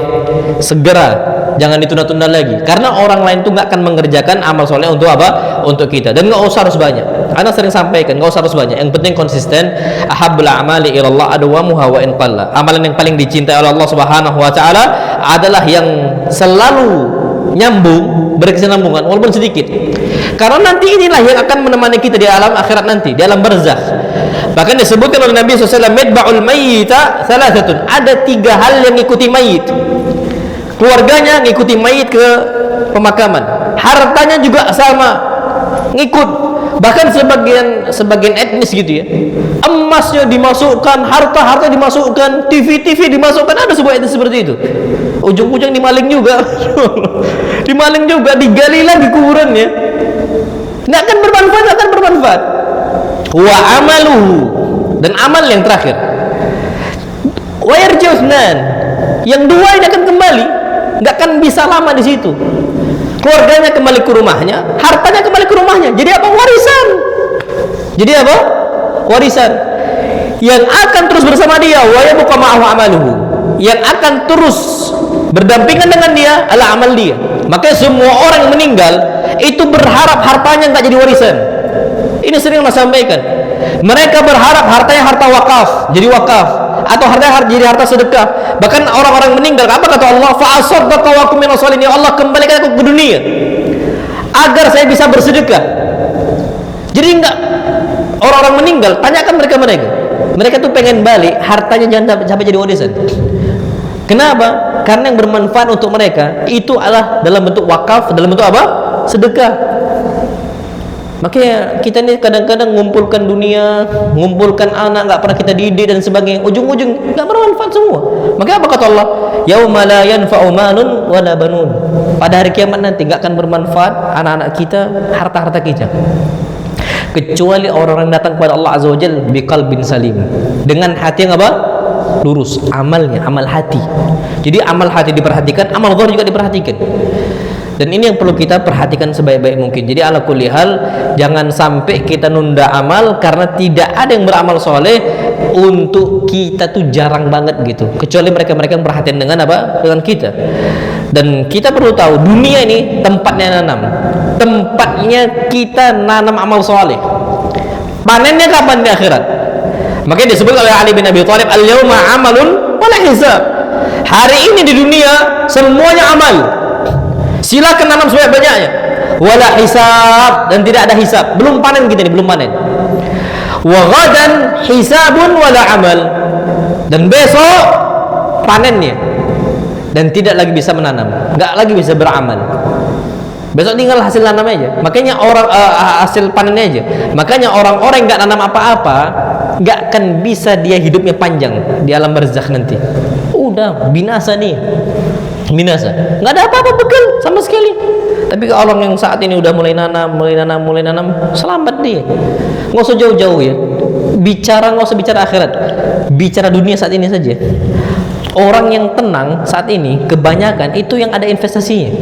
segera, jangan ditunda-tunda lagi. Karena orang lain tuh nggak akan mengerjakan amal soleh untuk apa? Untuk kita. Dan nggak usah harus banyak. Ana sering sampaikan, nggak usah harus banyak. Yang penting konsisten. Ahabbul a'mali ilallah adwamuha wa in qalla. Amalan yang paling dicintai oleh Allah Subhanahu wa taala adalah yang selalu nyambung, berkesinambungan walaupun sedikit. Karena nanti inilah yang akan menemani kita di alam akhirat nanti, di alam barzakh. Bahkan disebutkan oleh Nabi SAW, medba'ul mayyita thalathatun. Ada 3 hal yang ngikuti mayit. Keluarganya ngikuti mayit ke pemakaman, hartanya juga sama ngikut, bahkan sebagian etnis gitu ya, emasnya dimasukkan, harta dimasukkan, TV dimasukkan. Ada sebuah etnis seperti itu. Ujung-ujung dimaling juga digali lagi kuburannya. Nggak akan bermanfaat. Wa amaluhu, dan amal yang terakhir. Wa yarji'unan, yang 2 ini akan kembali, nggak akan bisa lama di situ. Keluarganya kembali ke rumahnya, hartanya kembali ke rumahnya. Jadi apa? Warisan. Yang akan terus bersama dia, wa yabqa ma'ahu amaluhu. Yang akan terus berdampingan dengan dia adalah amal dia. Makanya semua orang yang meninggal itu berharap hartanya nggak jadi warisan. Ini sering saya sampaikan. Mereka berharap hartanya harta wakaf, jadi wakaf, atau harta jadi harta sedekah. Bahkan orang-orang meninggal, apa kata Allah? Fa'asaddaqa wa kum minas sholihin. Ya Allah, kembalikan aku ke dunia agar saya bisa bersedekah. Jadi enggak, orang-orang meninggal, tanyakan mereka tuh pengen balik, hartanya jangan sampai jadi warisan. Kenapa? Karena yang bermanfaat untuk mereka itu adalah dalam bentuk wakaf, dalam bentuk apa? Sedekah. Makanya kita ini kadang-kadang ngumpulkan dunia, ngumpulkan anak, nggak pernah kita didik dan sebagainya, ujung-ujung nggak bermanfaat semua. Makanya apa kata Allah? Yauma la yanfa'u malun wala banun. Pada hari kiamat nanti nggak akan bermanfaat anak-anak kita, harta-harta kita, kecuali orang-orang yang datang kepada Allah Azza wa Jalla biqalbin salim, dengan hati yang apa? Lurus, amalnya, amal hati. Jadi amal hati diperhatikan, amal zahir juga diperhatikan. Dan ini yang perlu kita perhatikan sebaik-baik mungkin. Jadi ala kulli hal, jangan sampai kita nunda amal karena tidak ada yang beramal soleh. Untuk kita tuh jarang banget gitu, kecuali mereka yang perhatian dengan apa? Dengan kita. Dan kita perlu tahu dunia ini tempatnya nanam, tempatnya kita nanam amal soleh. Panennya kapan? Di akhirat. Makanya disebut oleh Ali bin Abi Thalib, al-yawma amalun wala hisab. Hari ini di dunia semuanya amal, silakan nanam sebanyak-banyaknya, wala hisab, dan tidak ada hisab. Belum panen kita ini, belum panen. Wa ghadan hisabun wala amal, dan besok panennya, dan tidak lagi bisa menanam, nggak lagi bisa beramal. Besok tinggal hasil nanam aja. Makanya orang hasil panennya aja. Makanya orang-orang yang nggak nanam apa-apa nggak akan bisa dia hidupnya panjang di alam barzakh nanti. Udah binasa nih, binasa. Nggak ada apa-apa bekal sama sekali. Tapi kalau orang yang saat ini udah mulai nanam, selamat dia. Nggak usah jauh-jauh ya. Bicara nggak usah bicara akhirat, bicara dunia saat ini saja. Orang yang tenang saat ini kebanyakan itu yang ada investasinya,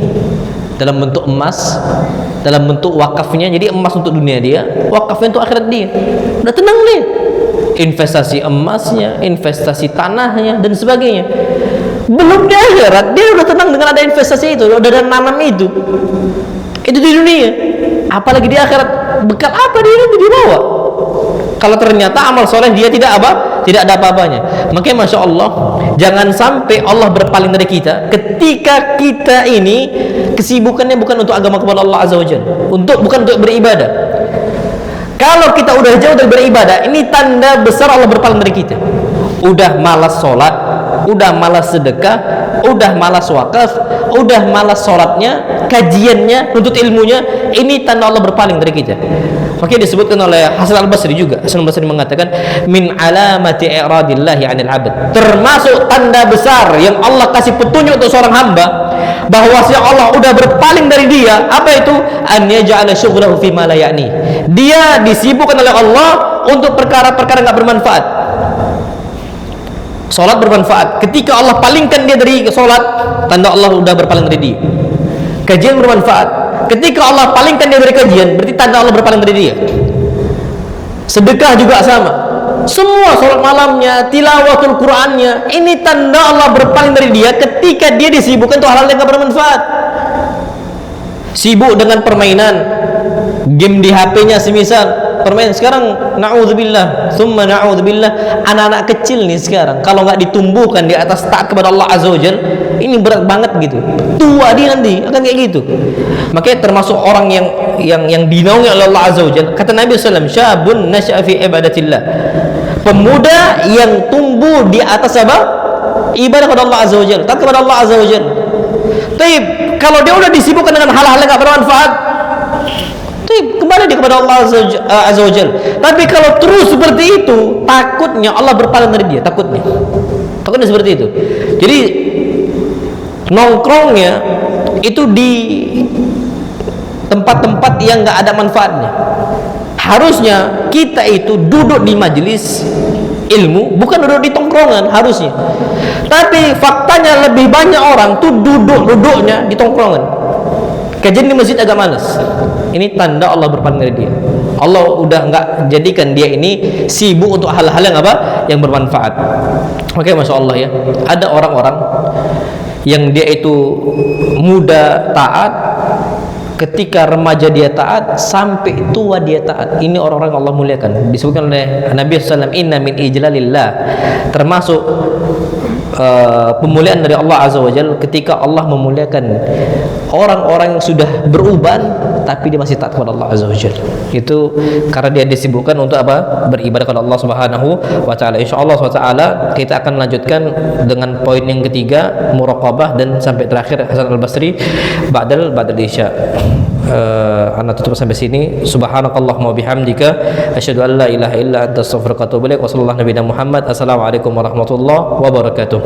dalam bentuk emas, dalam bentuk wakafnya. Jadi emas untuk dunia dia, wakafnya untuk akhirat dia. Udah tenang nih, investasi emasnya, investasi tanahnya, dan sebagainya. Belum di akhirat dia udah tenang dengan ada investasi itu, udah ada nanam itu di dunia. Apalagi di akhirat, bekal apa dia nanti dibawa kalau ternyata amal soleh dia tidak ada apa-apanya. Makanya Masya Allah, jangan sampai Allah berpaling dari kita ketika kita ini kesibukannya bukan untuk agama kepada Allah Azza wa Jalla, bukan untuk beribadah. Kalau kita udah jauh dari beribadah, ini tanda besar Allah berpaling dari kita. Udah malas sholat, udah malas sedekah, udah malas wakaf, udah malas sholatnya, kajiannya, nuntut ilmunya, ini tanda Allah berpaling dari kita. Makanya disebutkan oleh Hasan al-Basri juga. Hasan al-Basri mengatakan, min alamati i'radillahi 'anil 'abd, termasuk tanda besar yang Allah kasih petunjuk untuk seorang hamba bahwa si Allah udah berpaling dari dia. Apa itu? An yaj'ala syughlahu fi ma la ya'ni. Dia disibukkan oleh Allah untuk perkara-perkara enggak bermanfaat. Salat bermanfaat, ketika Allah palingkan dia dari salat, tanda Allah udah berpaling dari dia. Kajian bermanfaat, ketika Allah palingkan dia dari kajian, berarti tanda Allah berpaling dari dia. Sedekah juga sama. Semua salat malamnya, tilawatul Qur'annya, ini tanda Allah berpaling dari dia ketika dia disibukkan untuk hal-hal yang gak bermanfaat. Sibuk dengan permainan, game di HP-nya semisal permainan. Sekarang na'udzubillah summa na'udzubillah, anak-anak kecil nih sekarang kalau nggak ditumbuhkan di atas taat kepada Allah Azza wa Jalla, ini berat banget gitu. Tua dia nanti akan kayak gitu. Makanya termasuk orang yang dinaungi oleh Allah Azza wa Jalla. Kata Nabi SAW, syabun nasya'a fi ibadatillah, pemuda yang tumbuh di atas apa? Ibadah kepada Allah Azza wa Jalla, taat kepada Allah Azza wa Jalla. Tapi kalau dia udah disibukkan dengan hal-hal yang nggak bermanfaat, kembali dia kepada Allah Azza wa Jalla. Tapi kalau terus seperti itu, takutnya Allah berpaling dari dia, takutnya seperti itu. Jadi nongkrongnya itu di tempat-tempat yang nggak ada manfaatnya. Harusnya kita itu duduk di majelis ilmu, bukan duduk di tongkrongan harusnya. Tapi faktanya lebih banyak orang tuh duduknya di tongkrongan. Kajian di masjid agak malas. Ini tanda Allah berpaling dari dia. Allah udah nggak jadikan dia ini sibuk untuk hal-hal yang apa? Yang bermanfaat. Oke, Masya Allah ya. Ada orang-orang yang dia itu muda taat, ketika remaja dia taat, sampai tua dia taat. Ini orang-orang yang Allah muliakan. Disebutkan oleh Nabi SAW, inna min ijlalillah, termasuk pemuliaan dari Allah Azza wa Jalla ketika Allah memuliakan orang-orang yang sudah beruban tapi dia masih taat kepada Allah Azza wa Jalla. Itu karena dia disibukkan untuk apa? Beribadah kepada Allah Subhanahu wa taala. Insyaallah Subhanahu wa taala kita akan melanjutkan dengan poin yang ketiga, muraqabah, dan sampai terakhir Hasan al-Basri ba'dal isya. Ana tutup sampai sini. Subhanakallahumma wa bihamdika asyhadu an la ilaha illa anta astaghfiruka wa atubu ilaik. Wa sallallahu nabiyana Muhammad. Assalamualaikum warahmatullahi wabarakatuh.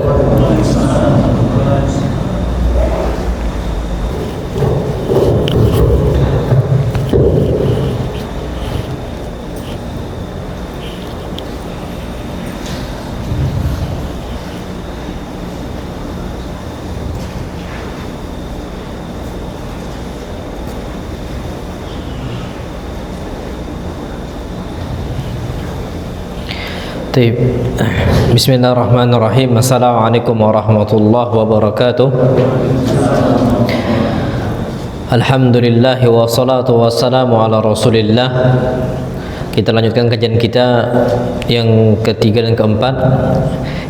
Taib. Bismillahirrahmanirrahim. Assalamualaikum warahmatullahi wabarakatuh. Alhamdulillah wassalatu wassalamu ala Rasulillah. Kita lanjutkan kajian kita yang ketiga dan keempat.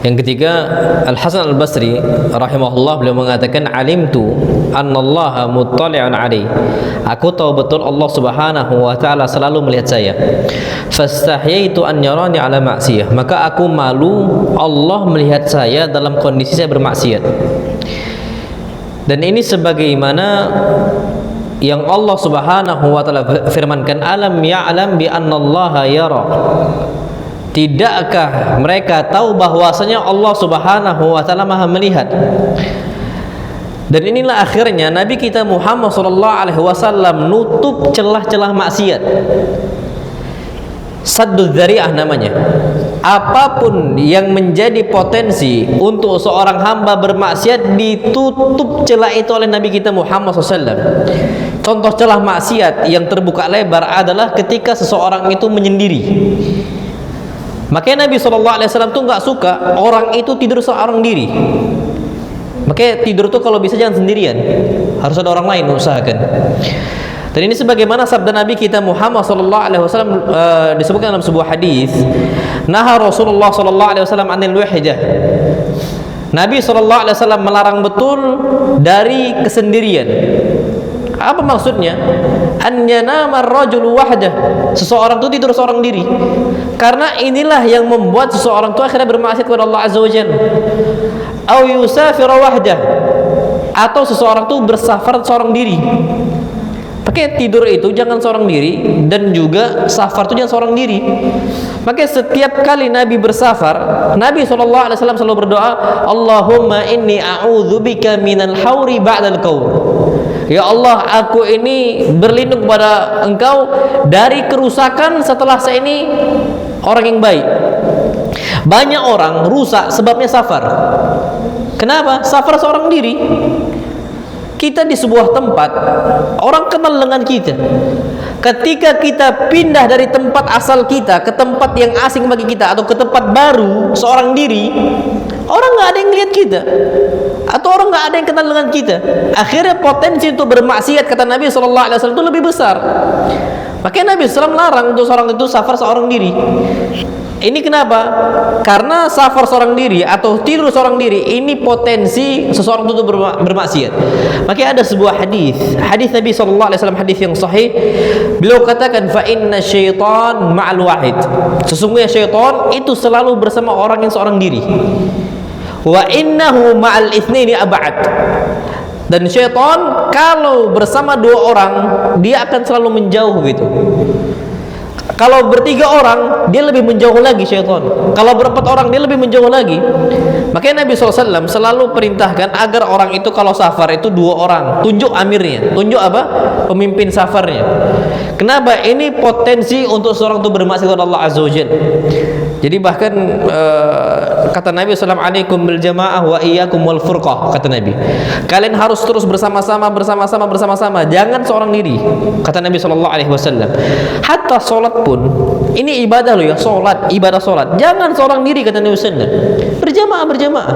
Yang ketiga, Al-Hasan Al-Basri rahimahullah, beliau mengatakan, alimtu annallaha muttali'un alaihi. Aku tahu betul Allah Subhanahu wa taala selalu melihat saya. Fastahyaitu an yarani ala ma'siyah. Maka aku malu Allah melihat saya dalam kondisi saya bermaksiat. Dan ini sebagaimana yang Allah Subhanahu wa taala firmankan, alam ya'lam bi annallaha yara. Tidakkah mereka tahu bahwasanya Allah Subhanahu wa taala Maha melihat? Dan inilah akhirnya Nabi kita Muhammad sallallahu alaihi wasallam nutup celah-celah maksiat. Sadduz dzari'ah namanya. Apapun yang menjadi potensi untuk seorang hamba bermaksiat, ditutup celah itu oleh Nabi kita Muhammad SAW. Contoh celah maksiat yang terbuka lebar adalah ketika seseorang itu menyendiri. Makanya Nabi SAW tuh nggak suka orang itu tidur seorang diri. Makanya tidur tuh kalau bisa jangan sendirian, harus ada orang lain, usahakan. Dan ini sebagaimana sabda Nabi kita Muhammad SAW disebutkan dalam sebuah hadis, naha Rasulullah SAW anil wahdah. Nabi SAW melarang betul dari kesendirian. Apa maksudnya? An yanama ar-rajulu wahdah. Seseorang itu tidur seorang diri. Karena inilah yang membuat seseorang itu akhirnya bermaksiat kepada Allah Azza wa Jalla. Au yusafir wahdah. Atau seseorang itu bersafar seorang diri. Pakai tidur itu jangan seorang diri, dan juga safar itu jangan seorang diri. Makanya setiap kali Nabi bersafar, Nabi SAW selalu berdoa, Allahumma inni a'udzubika minal hauri ba'dal qaur. Ya Allah, aku ini berlindung kepada Engkau dari kerusakan setelah saya ini orang yang baik. Banyak orang rusak sebabnya safar. Kenapa? Safar seorang diri. Kita di sebuah tempat, orang kenal dengan kita. Ketika kita pindah dari tempat asal kita ke tempat yang asing bagi kita, atau ke tempat baru seorang diri, orang nggak ada yang lihat kita, atau orang nggak ada yang kenal dengan kita. Akhirnya potensi untuk bermaksiat, kata Nabi SAW, itu lebih besar. Makanya Nabi SAW larang untuk seorang itu safar seorang diri. Ini kenapa? Karena safar seorang diri atau tidur seorang diri ini potensi seseorang itu bermaksiat. Makanya ada sebuah hadis Nabi SAW, hadis yang sahih. Beliau katakan, fa inna syaitan ma'al wahid. Sesungguhnya syaitan itu selalu bersama orang yang seorang diri. Wa innahu ma'al itsnaini ab'ad. Dan syaitan kalau bersama dua orang, dia akan selalu menjauh gitu. Kalau bertiga orang, dia lebih menjauh lagi syaitan. Kalau berempat orang, dia lebih menjauh lagi. Makanya Nabi SAW selalu perintahkan agar orang itu kalau safar itu dua orang. Tunjuk amirnya. Tunjuk apa? Pemimpin safarnya. Kenapa? Ini potensi untuk seorang itu bermaksiat kepada Allah Azza wa Jalla. Jadi bahkan kata Nabi SAW, alaikum bil jamaah wa iyyakum wal furqah. Kata Nabi, kalian harus terus bersama-sama. Jangan seorang diri. Kata Nabi SAW. Hatta sholat pun, ini ibadah loh ya, ibadah sholat. Jangan seorang diri, kata Nabi SAW. Berjamaah.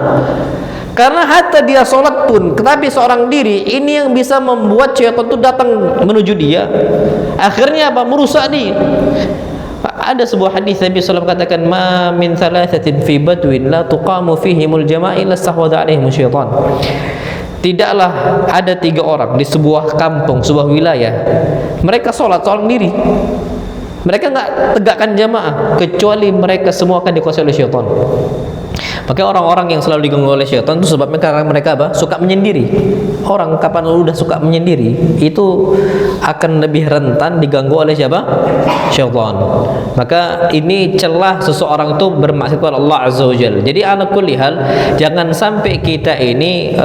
Karena hatta dia sholat pun, tetapi seorang diri, ini yang bisa membuat syaitan itu datang menuju dia. Akhirnya apa? Merusak dia. Ada sebuah hadis Nabi SAW katakan, ma min thalathatin fi badwin la tuqamu fihimul jama'a illa stahwadha alaihim syaitan. Tidaklah ada tiga orang di sebuah kampung, sebuah wilayah, mereka sholat seorang diri, mereka nggak tegakkan jamaah, kecuali mereka semua akan dikuasai oleh syaitan. Maka orang-orang yang selalu diganggu oleh syaitan itu sebabnya karena mereka apa? Suka menyendiri. Orang kapan lu udah suka menyendiri, itu akan lebih rentan diganggu oleh siapa? Syaitan. Maka ini celah seseorang itu bermaksiat kepada Allah Azza wa Jalla. Jadi ala kulli hal, jangan sampai kita ini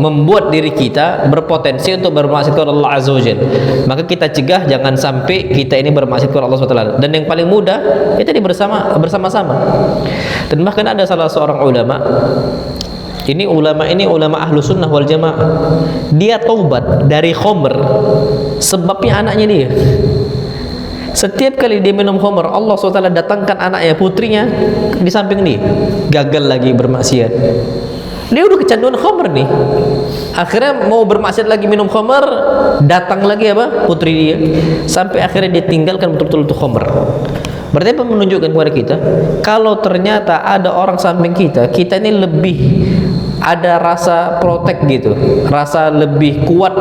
membuat diri kita berpotensi untuk bermaksiat kepada Allah Azza wa Jalla. Maka kita cegah jangan sampai kita ini bermaksiat kepada Allah Subhanahu wa taala. Dan yang paling mudah itu bersama-sama. Dan bahkan ada salah seorang ulama, ini ulama ahlu sunnah wal jamaah, dia taubat dari khomer sebabnya anaknya dia. Setiap kali dia minum khamr, Allah SWT datangkan anaknya, putrinya di samping dia, gagal lagi bermaksiat. Dia udah kecanduan khamr nih, akhirnya mau bermaksiat lagi, minum khamr, datang lagi apa, putri dia, sampai akhirnya dia tinggalkan betul-betul itu khamr. Berarti apa menunjukkan kepada kita, kalau ternyata ada orang samping kita, kita ini lebih ada rasa protek gitu, rasa lebih kuat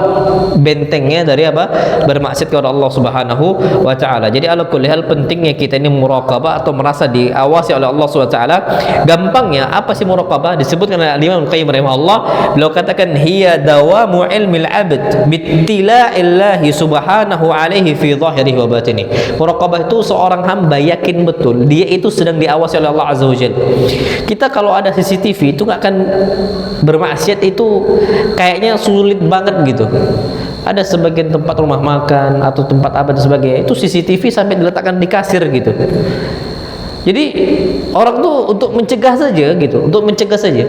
bentengnya dari apa, bermaksiat kepada Allah Subhanahu wa taala. Jadi ala kulli hal pentingnya kita ini muraqabah atau merasa diawasi oleh Allah Subhanahu wa taala. Gampangnya apa sih muraqabah? Disebutkan oleh Imam Qayyim rahimahullah, beliau katakan hiya dawamu ilmil abd bittila'illahi subhanahu alaihi fi zahirihi wa batinihi. Muraqabah itu seorang hamba yakin betul dia itu sedang diawasi oleh Allah Azza wa Jalla. Kita kalau ada CCTV itu nggak akan bermaksiat, itu kayaknya sulit banget gitu. Ada sebagian tempat rumah makan atau tempat apa dan sebagainya itu CCTV sampai diletakkan di kasir gitu. Jadi orang tuh untuk mencegah saja gitu, untuk mencegah saja.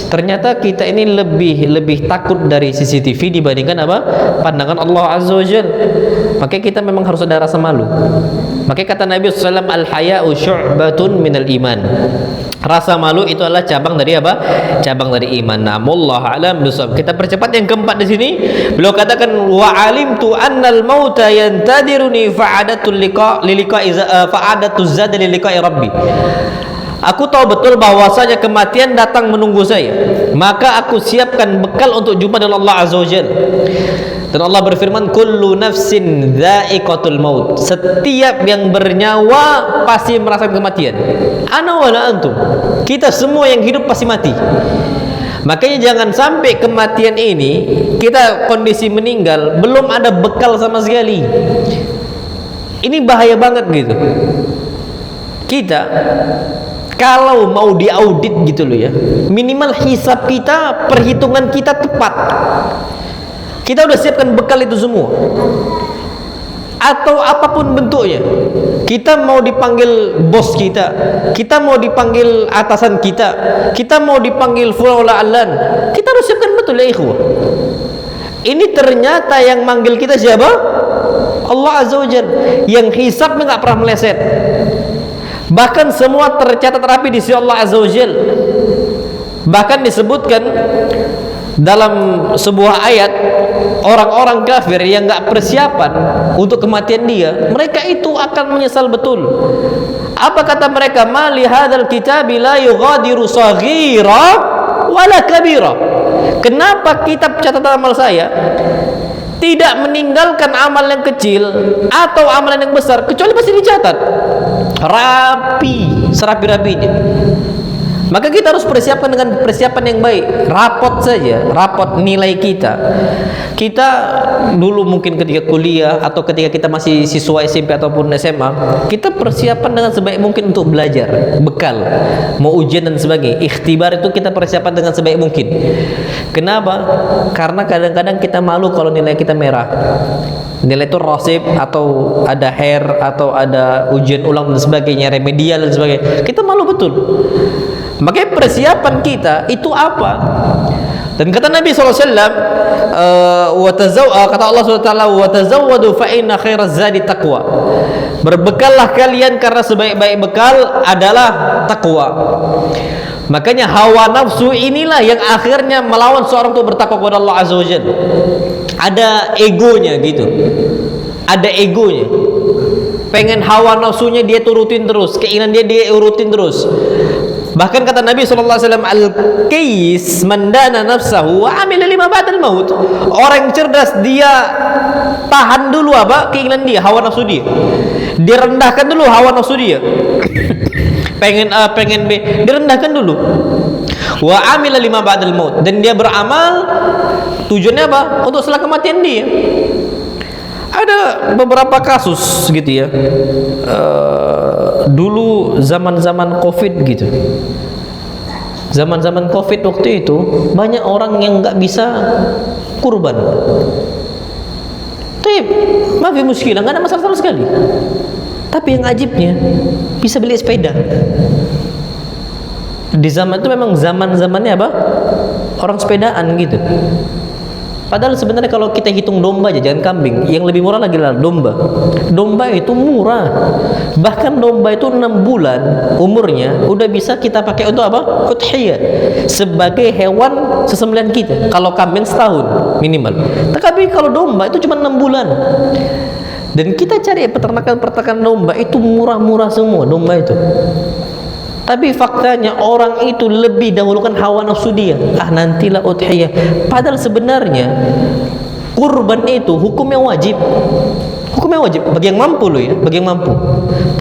Ternyata kita ini lebih takut dari CCTV dibandingkan apa, pandangan Allah Azza wa Jalla. Makanya kita memang harus ada rasa malu. Makanya kata Nabi SAW, al-haya'u syu'batun minal iman. Rasa malu itu adalah cabang dari apa? Cabang dari iman. Namullah alam bisawab. Kita percepat yang keempat di sini. Beliau katakan wa alimtu annal mauta yantadiruni fa'adatul zad liliqa'i rabbi. Aku tahu betul bahwasanya kematian datang menunggu saya, maka aku siapkan bekal untuk jumpa dengan Allah Azza wa Jalla. Dan Allah berfirman, kullu nafsin dha'iqatul maut. Setiap yang bernyawa pasti merasakan kematian. Ana wala antum. Kita semua yang hidup pasti mati. Makanya jangan sampai kematian ini kita kondisi meninggal belum ada bekal sama sekali. Ini bahaya banget gitu. Kita kalau mau diaudit gitu loh ya, minimal hisab kita, perhitungan kita tepat. Kita udah siapkan bekal itu semua, atau apapun bentuknya. Kita mau dipanggil bos kita, kita mau dipanggil atasan kita, kita mau dipanggil fulan, kita harus siapkan betul ya ikhwah. Ini ternyata yang manggil kita siapa? Allah Azza wa Jalla, yang hisabnya nggak pernah meleset. Bahkan semua tercatat rapi di sisi Allah Azza wa Jalla. Bahkan disebutkan dalam sebuah ayat, orang-orang kafir yang nggak persiapan untuk kematian dia, mereka itu akan menyesal betul. Apa kata mereka? Ma li hadzal kitabi la yughadiru saghira wala kabira. Kenapa kitab catatan amal saya tidak meninggalkan amal yang kecil atau amalan yang besar, kecuali pasti dicatat rapi, serapi-rapinya. Maka kita harus persiapkan dengan persiapan yang baik. Rapot saja, rapot nilai kita. Kita dulu mungkin ketika kuliah atau ketika kita masih siswa SMP ataupun SMA, kita persiapan dengan sebaik mungkin untuk belajar, bekal, mau ujian dan sebagainya. Ikhtibar itu kita persiapan dengan sebaik mungkin. Kenapa? Karena kadang-kadang kita malu kalau nilai kita merah. Nilai itu rasib atau ada hair atau ada ujian ulang dan sebagainya, remedial dan sebagainya. Kita malu betul. Makanya persiapan kita itu apa? Dan kata Nabi SAW, kata Allah SWT, watazawwadu fa inna khairaz zadi taqwa. Berbekallah kalian karena sebaik-baik bekal adalah takwa. Makanya hawa nafsu inilah yang akhirnya melawan seorang untuk bertakwa kepada Allah Azza wa Jalla. Ada egonya gitu, ada egonya. Pengen hawa nafsunya dia turutin terus, keinginan dia urutin terus. Bahkan kata Nabi SAW, al-qais mandana nafsahu wa amila lima ba'dal maut. Orang yang cerdas dia tahan dulu apa keinginan dia, hawa nafsu dia. Dia rendahkan dulu hawa nafsu dia. pengen A, pengen B, direndahkan dulu. Wa amila lima ba'dal maut, dan dia beramal tujuannya apa? Untuk setelah kematian dia. Ada beberapa kasus gitu ya. Dulu zaman-zaman Covid gitu. Zaman-zaman Covid waktu itu banyak orang yang nggak bisa kurban. Tapi maaf muskilah, nggak ada masalah sama sekali. Tapi yang ajibnya bisa beli sepeda. Di zaman itu memang zaman-zamannya apa? Orang sepedaan gitu. Padahal sebenarnya kalau kita hitung domba aja, jangan kambing, yang lebih murah lagi lah domba. Domba itu murah. Bahkan domba itu 6 bulan umurnya udah bisa kita pakai untuk apa? Udhiyah. Sebagai hewan sesembelihan kita. Kalau kambing setahun minimal. Tapi kalau domba itu cuma 6 bulan. Dan kita cari peternakan domba itu murah-murah semua domba itu. Tapi faktanya orang itu lebih dahulukan hawa nafsu dia. Nantilah udhiyah. Padahal sebenarnya kurban itu hukumnya wajib. Hukumnya wajib bagi yang mampu loh ya, bagi yang mampu.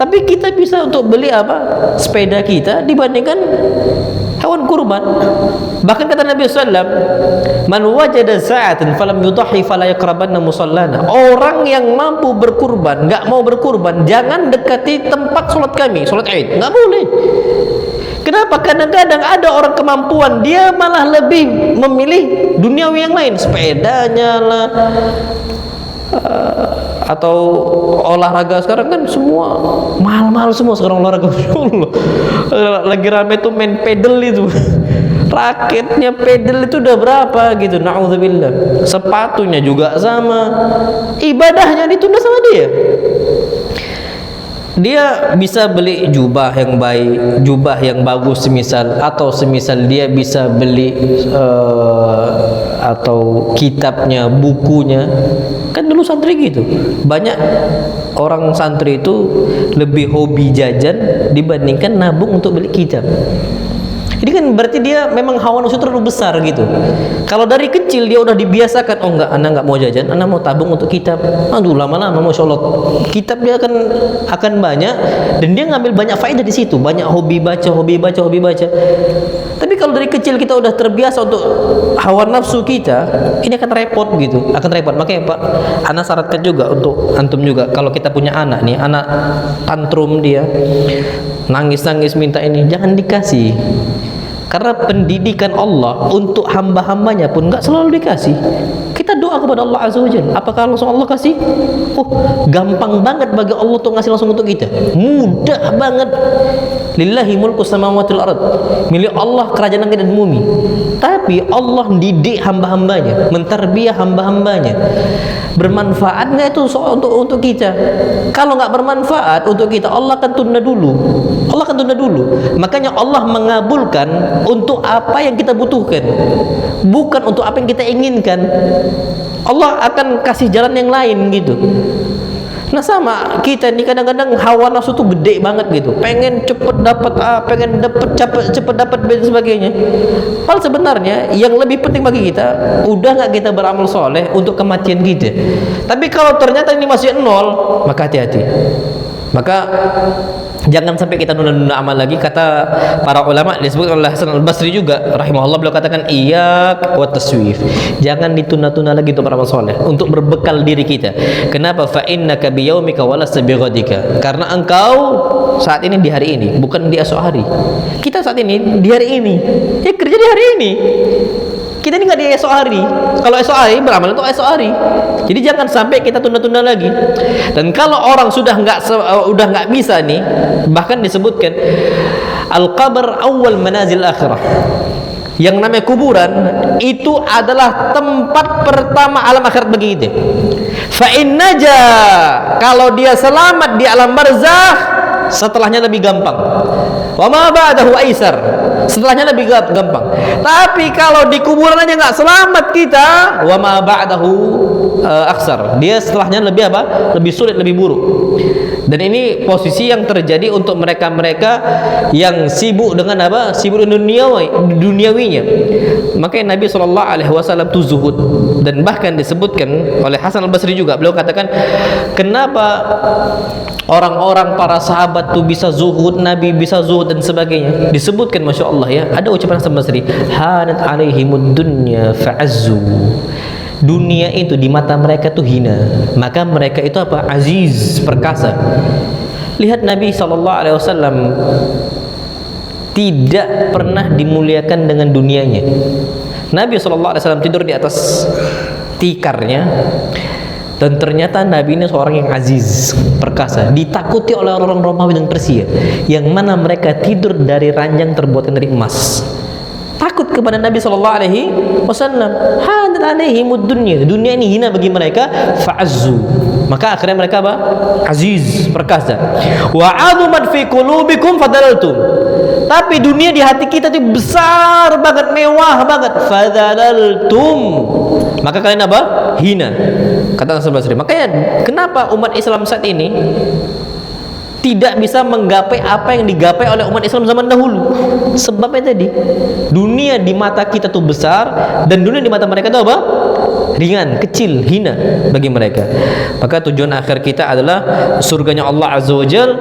Tapi kita bisa untuk beli apa? Sepeda kita dibandingkan hewan kurban. Bahkan kata Nabi SAW, man wajada sa'atan falam yudhi fala yaqrabanna musallana. Orang yang mampu berkurban, enggak mau berkurban, jangan dekati tempat salat kami, salat Id. Enggak boleh. Kenapa? Kadang-kadang ada orang kemampuan, dia malah lebih memilih duniawi yang lain, sepedanya lah, atau olahraga sekarang kan semua mahal-mahal semua sekarang olahraga. Lagi rame tuh main pedal itu. Raketnya pedal itu udah berapa gitu, na'udzubillah. Sepatunya juga sama. Ibadahnya ditunda sama dia. Dia bisa beli jubah yang baik, jubah yang bagus semisal, atau semisal dia bisa beli atau kitabnya, bukunya. Kan dulu santri gitu. Banyak orang santri itu lebih hobi jajan dibandingkan nabung untuk beli kitab. Ini kan berarti dia memang hawa nafsu terlalu besar gitu. Kalau dari kecil dia udah dibiasakan, oh enggak, anak enggak mau jajan, anak mau tabung untuk kitab. Aduh, lama-lama Masya Allah kitab dia akan banyak, dan dia ngambil banyak faedah di situ, banyak hobi baca. Tapi kalau dari kecil kita udah terbiasa untuk hawa nafsu kita, ini akan repot gitu, akan repot. Makanya Pak, anak syaratkan juga untuk antum juga, kalau kita punya anak nih, anak tantrum dia nangis-nangis minta ini, jangan dikasih. Karena pendidikan Allah untuk hamba-hambanya pun nggak selalu dikasih. Kita doa kepada Allah Azza wa Jalla, apakah langsung Allah kasih? Gampang banget bagi Allah untuk ngasih langsung untuk kita, mudah banget. Lillahi mulku samawati wal ard, milik Allah kerajaan langit dan bumi. Tapi Allah didik hamba-hambanya, mentarbiyah hamba-hambanya. Bermanfaat nggak itu untuk kita? Kalau nggak bermanfaat untuk kita, Allah akan tunda dulu. Makanya Allah mengabulkan untuk apa yang kita butuhkan, bukan untuk apa yang kita inginkan. Allah akan kasih jalan yang lain gitu. Nah sama kita nih, kadang-kadang hawa nafsu tuh gede banget gitu, pengen cepet dapat A, pengen cepet dapat B dan sebagainya. Padahal sebenarnya yang lebih penting bagi kita, udah nggak kita beramal soleh untuk kematian kita. Tapi kalau ternyata ini masih nol, maka hati-hati. Maka jangan sampai kita nunda-nunda amal lagi. Kata para ulama, disebut oleh Hasan Al-Basri juga rahimahullah, beliau katakan iyyak wa taswif, jangan ditunda-tunda lagi untuk beramal soleh, untuk berbekal diri kita. Kenapa? Fa innaka biyaumika wa lasta bighadika, karena engkau saat ini di hari ini, bukan di esok hari. Kita saat ini di hari ini, ya kerja di hari ini. Kita ini nggak di esok hari. Kalau esok hari beramal untuk esok hari. Jadi jangan sampai kita tunda-tunda lagi. Dan kalau orang sudah nggak bisa nih, bahkan disebutkan al-qabr awal manazil akhirah. Yang namanya kuburan itu adalah tempat pertama alam akhirat bagi kita. Fa in naja, kalau dia selamat di alam barzakh, setelahnya lebih gampang. Wa ma ba'dahu aisar, setelahnya lebih gampang. Tapi kalau di kuburan aja nggak selamat kita, wa ma ba'dahu aksar, dia setelahnya lebih apa? Lebih sulit, lebih buruk. Dan ini posisi yang terjadi untuk mereka-mereka yang sibuk dengan apa? Sibuk dengan duniawinya. Makanya Nabi SAW itu zuhud. Dan bahkan disebutkan oleh Hasan Al-Basri juga, beliau katakan, kenapa orang-orang para sahabat tuh bisa zuhud, Nabi bisa zuhud dan sebagainya. Disebutkan Masya Allah ya, ada ucapan Hasan Al-Basri, hanat alaihimud dunya fa'azzu, dunia itu di mata mereka tuh hina, maka mereka itu apa? Aziz, perkasa. Lihat Nabi SAW tidak pernah dimuliakan dengan dunianya. Nabi SAW tidur di atas tikarnya, dan ternyata Nabi ini seorang yang aziz, perkasa, ditakuti oleh orang Romawi dan Persia, yang mana mereka tidur dari ranjang terbuat dari emas. Takut kepada Nabi SAW. daqat alaihimud dunya, dunia ini hina bagi mereka, fa'azzu, maka akhirnya mereka apa? Aziz, perkasa. Wa azumat fi qulubikum fadalaltum, tapi dunia di hati kita itu besar banget, mewah banget, fadalaltum, maka kalian apa? Hina. Kata Rasulullah SAW. Makanya kenapa umat Islam saat ini tidak bisa menggapai apa yang digapai oleh umat Islam zaman dahulu? Sebabnya tadi, dunia di mata kita tuh besar, dan dunia di mata mereka itu apa? Ringan, kecil, hina bagi mereka. Maka tujuan akhir kita adalah surganya Allah Azza wa Jal.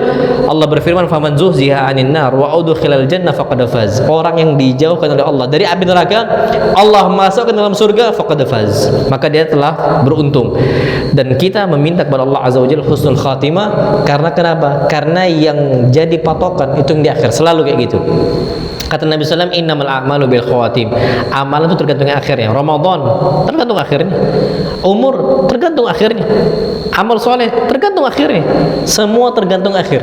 Allah berfirman, faman zuhziha 'anil nar wa udkhilal jannah faqad faz. Orang yang dijauhkan oleh Allah dari api neraka, Allah masukkan dalam surga, faqad faz, maka dia telah beruntung. Dan kita meminta kepada Allah Azza wa Jal husnul khatimah. Karena kenapa? Karena yang jadi patokan itu yang di akhir, selalu kayak gitu. Kata Nabi SAW, innamal a'malu bil khawatim. Amalan itu tergantung akhirnya. Ramadan tergantung akhirnya. Umur tergantung akhirnya. Amal soleh tergantung akhirnya. Semua tergantung akhir,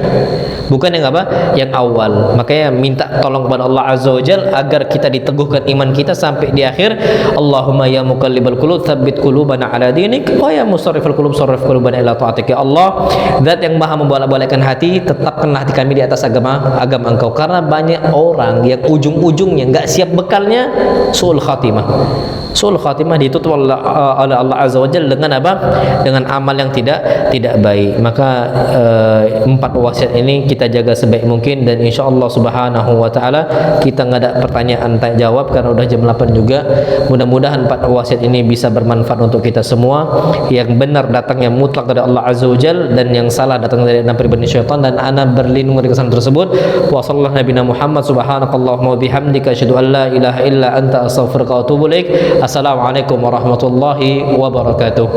bukan yang apa? Yang awal. Makanya minta tolong kepada Allah Azza wa Jal agar kita diteguhkan iman kita sampai di akhir. Allahumma ya muqallibal qulub tsabbit qulubana ala dinik, wa ya musarrifal qulub sarrif qulubana ila ta'atik. Ya Allah, Zat yang Maha membolak-balikkan hati, tetapkanlah hati kami di atas agama Engkau. Karena banyak orang yang ujung-ujungnya nggak siap bekalnya, su'ul khatimah. Su'ul khatimah ditutup oleh Allah Azza wa Jalla dengan apa? Dengan amal yang tidak baik. Maka 4 wasiat ini kita jaga sebaik mungkin, dan insyaallah subhanahu wa ta'ala kita nggak ada pertanyaan tanya jawab karena udah jam 8 juga. Mudah-mudahan 4 wasiat ini bisa bermanfaat untuk kita semua. Yang benar datangnya mutlak dari Allah Azza wa Jalla, dan yang salah datang dari pribadi syaitan, dan ana berlindung dari kesalahan tersebut. Wa sallallahu nabiyana Muhammad subhanakallahumma wa bihamdika asyhadu an la ilaha illa anta astaghfiruka wa atubu ilaik. Assalamualaikum warahmatullahi wabarakatuh.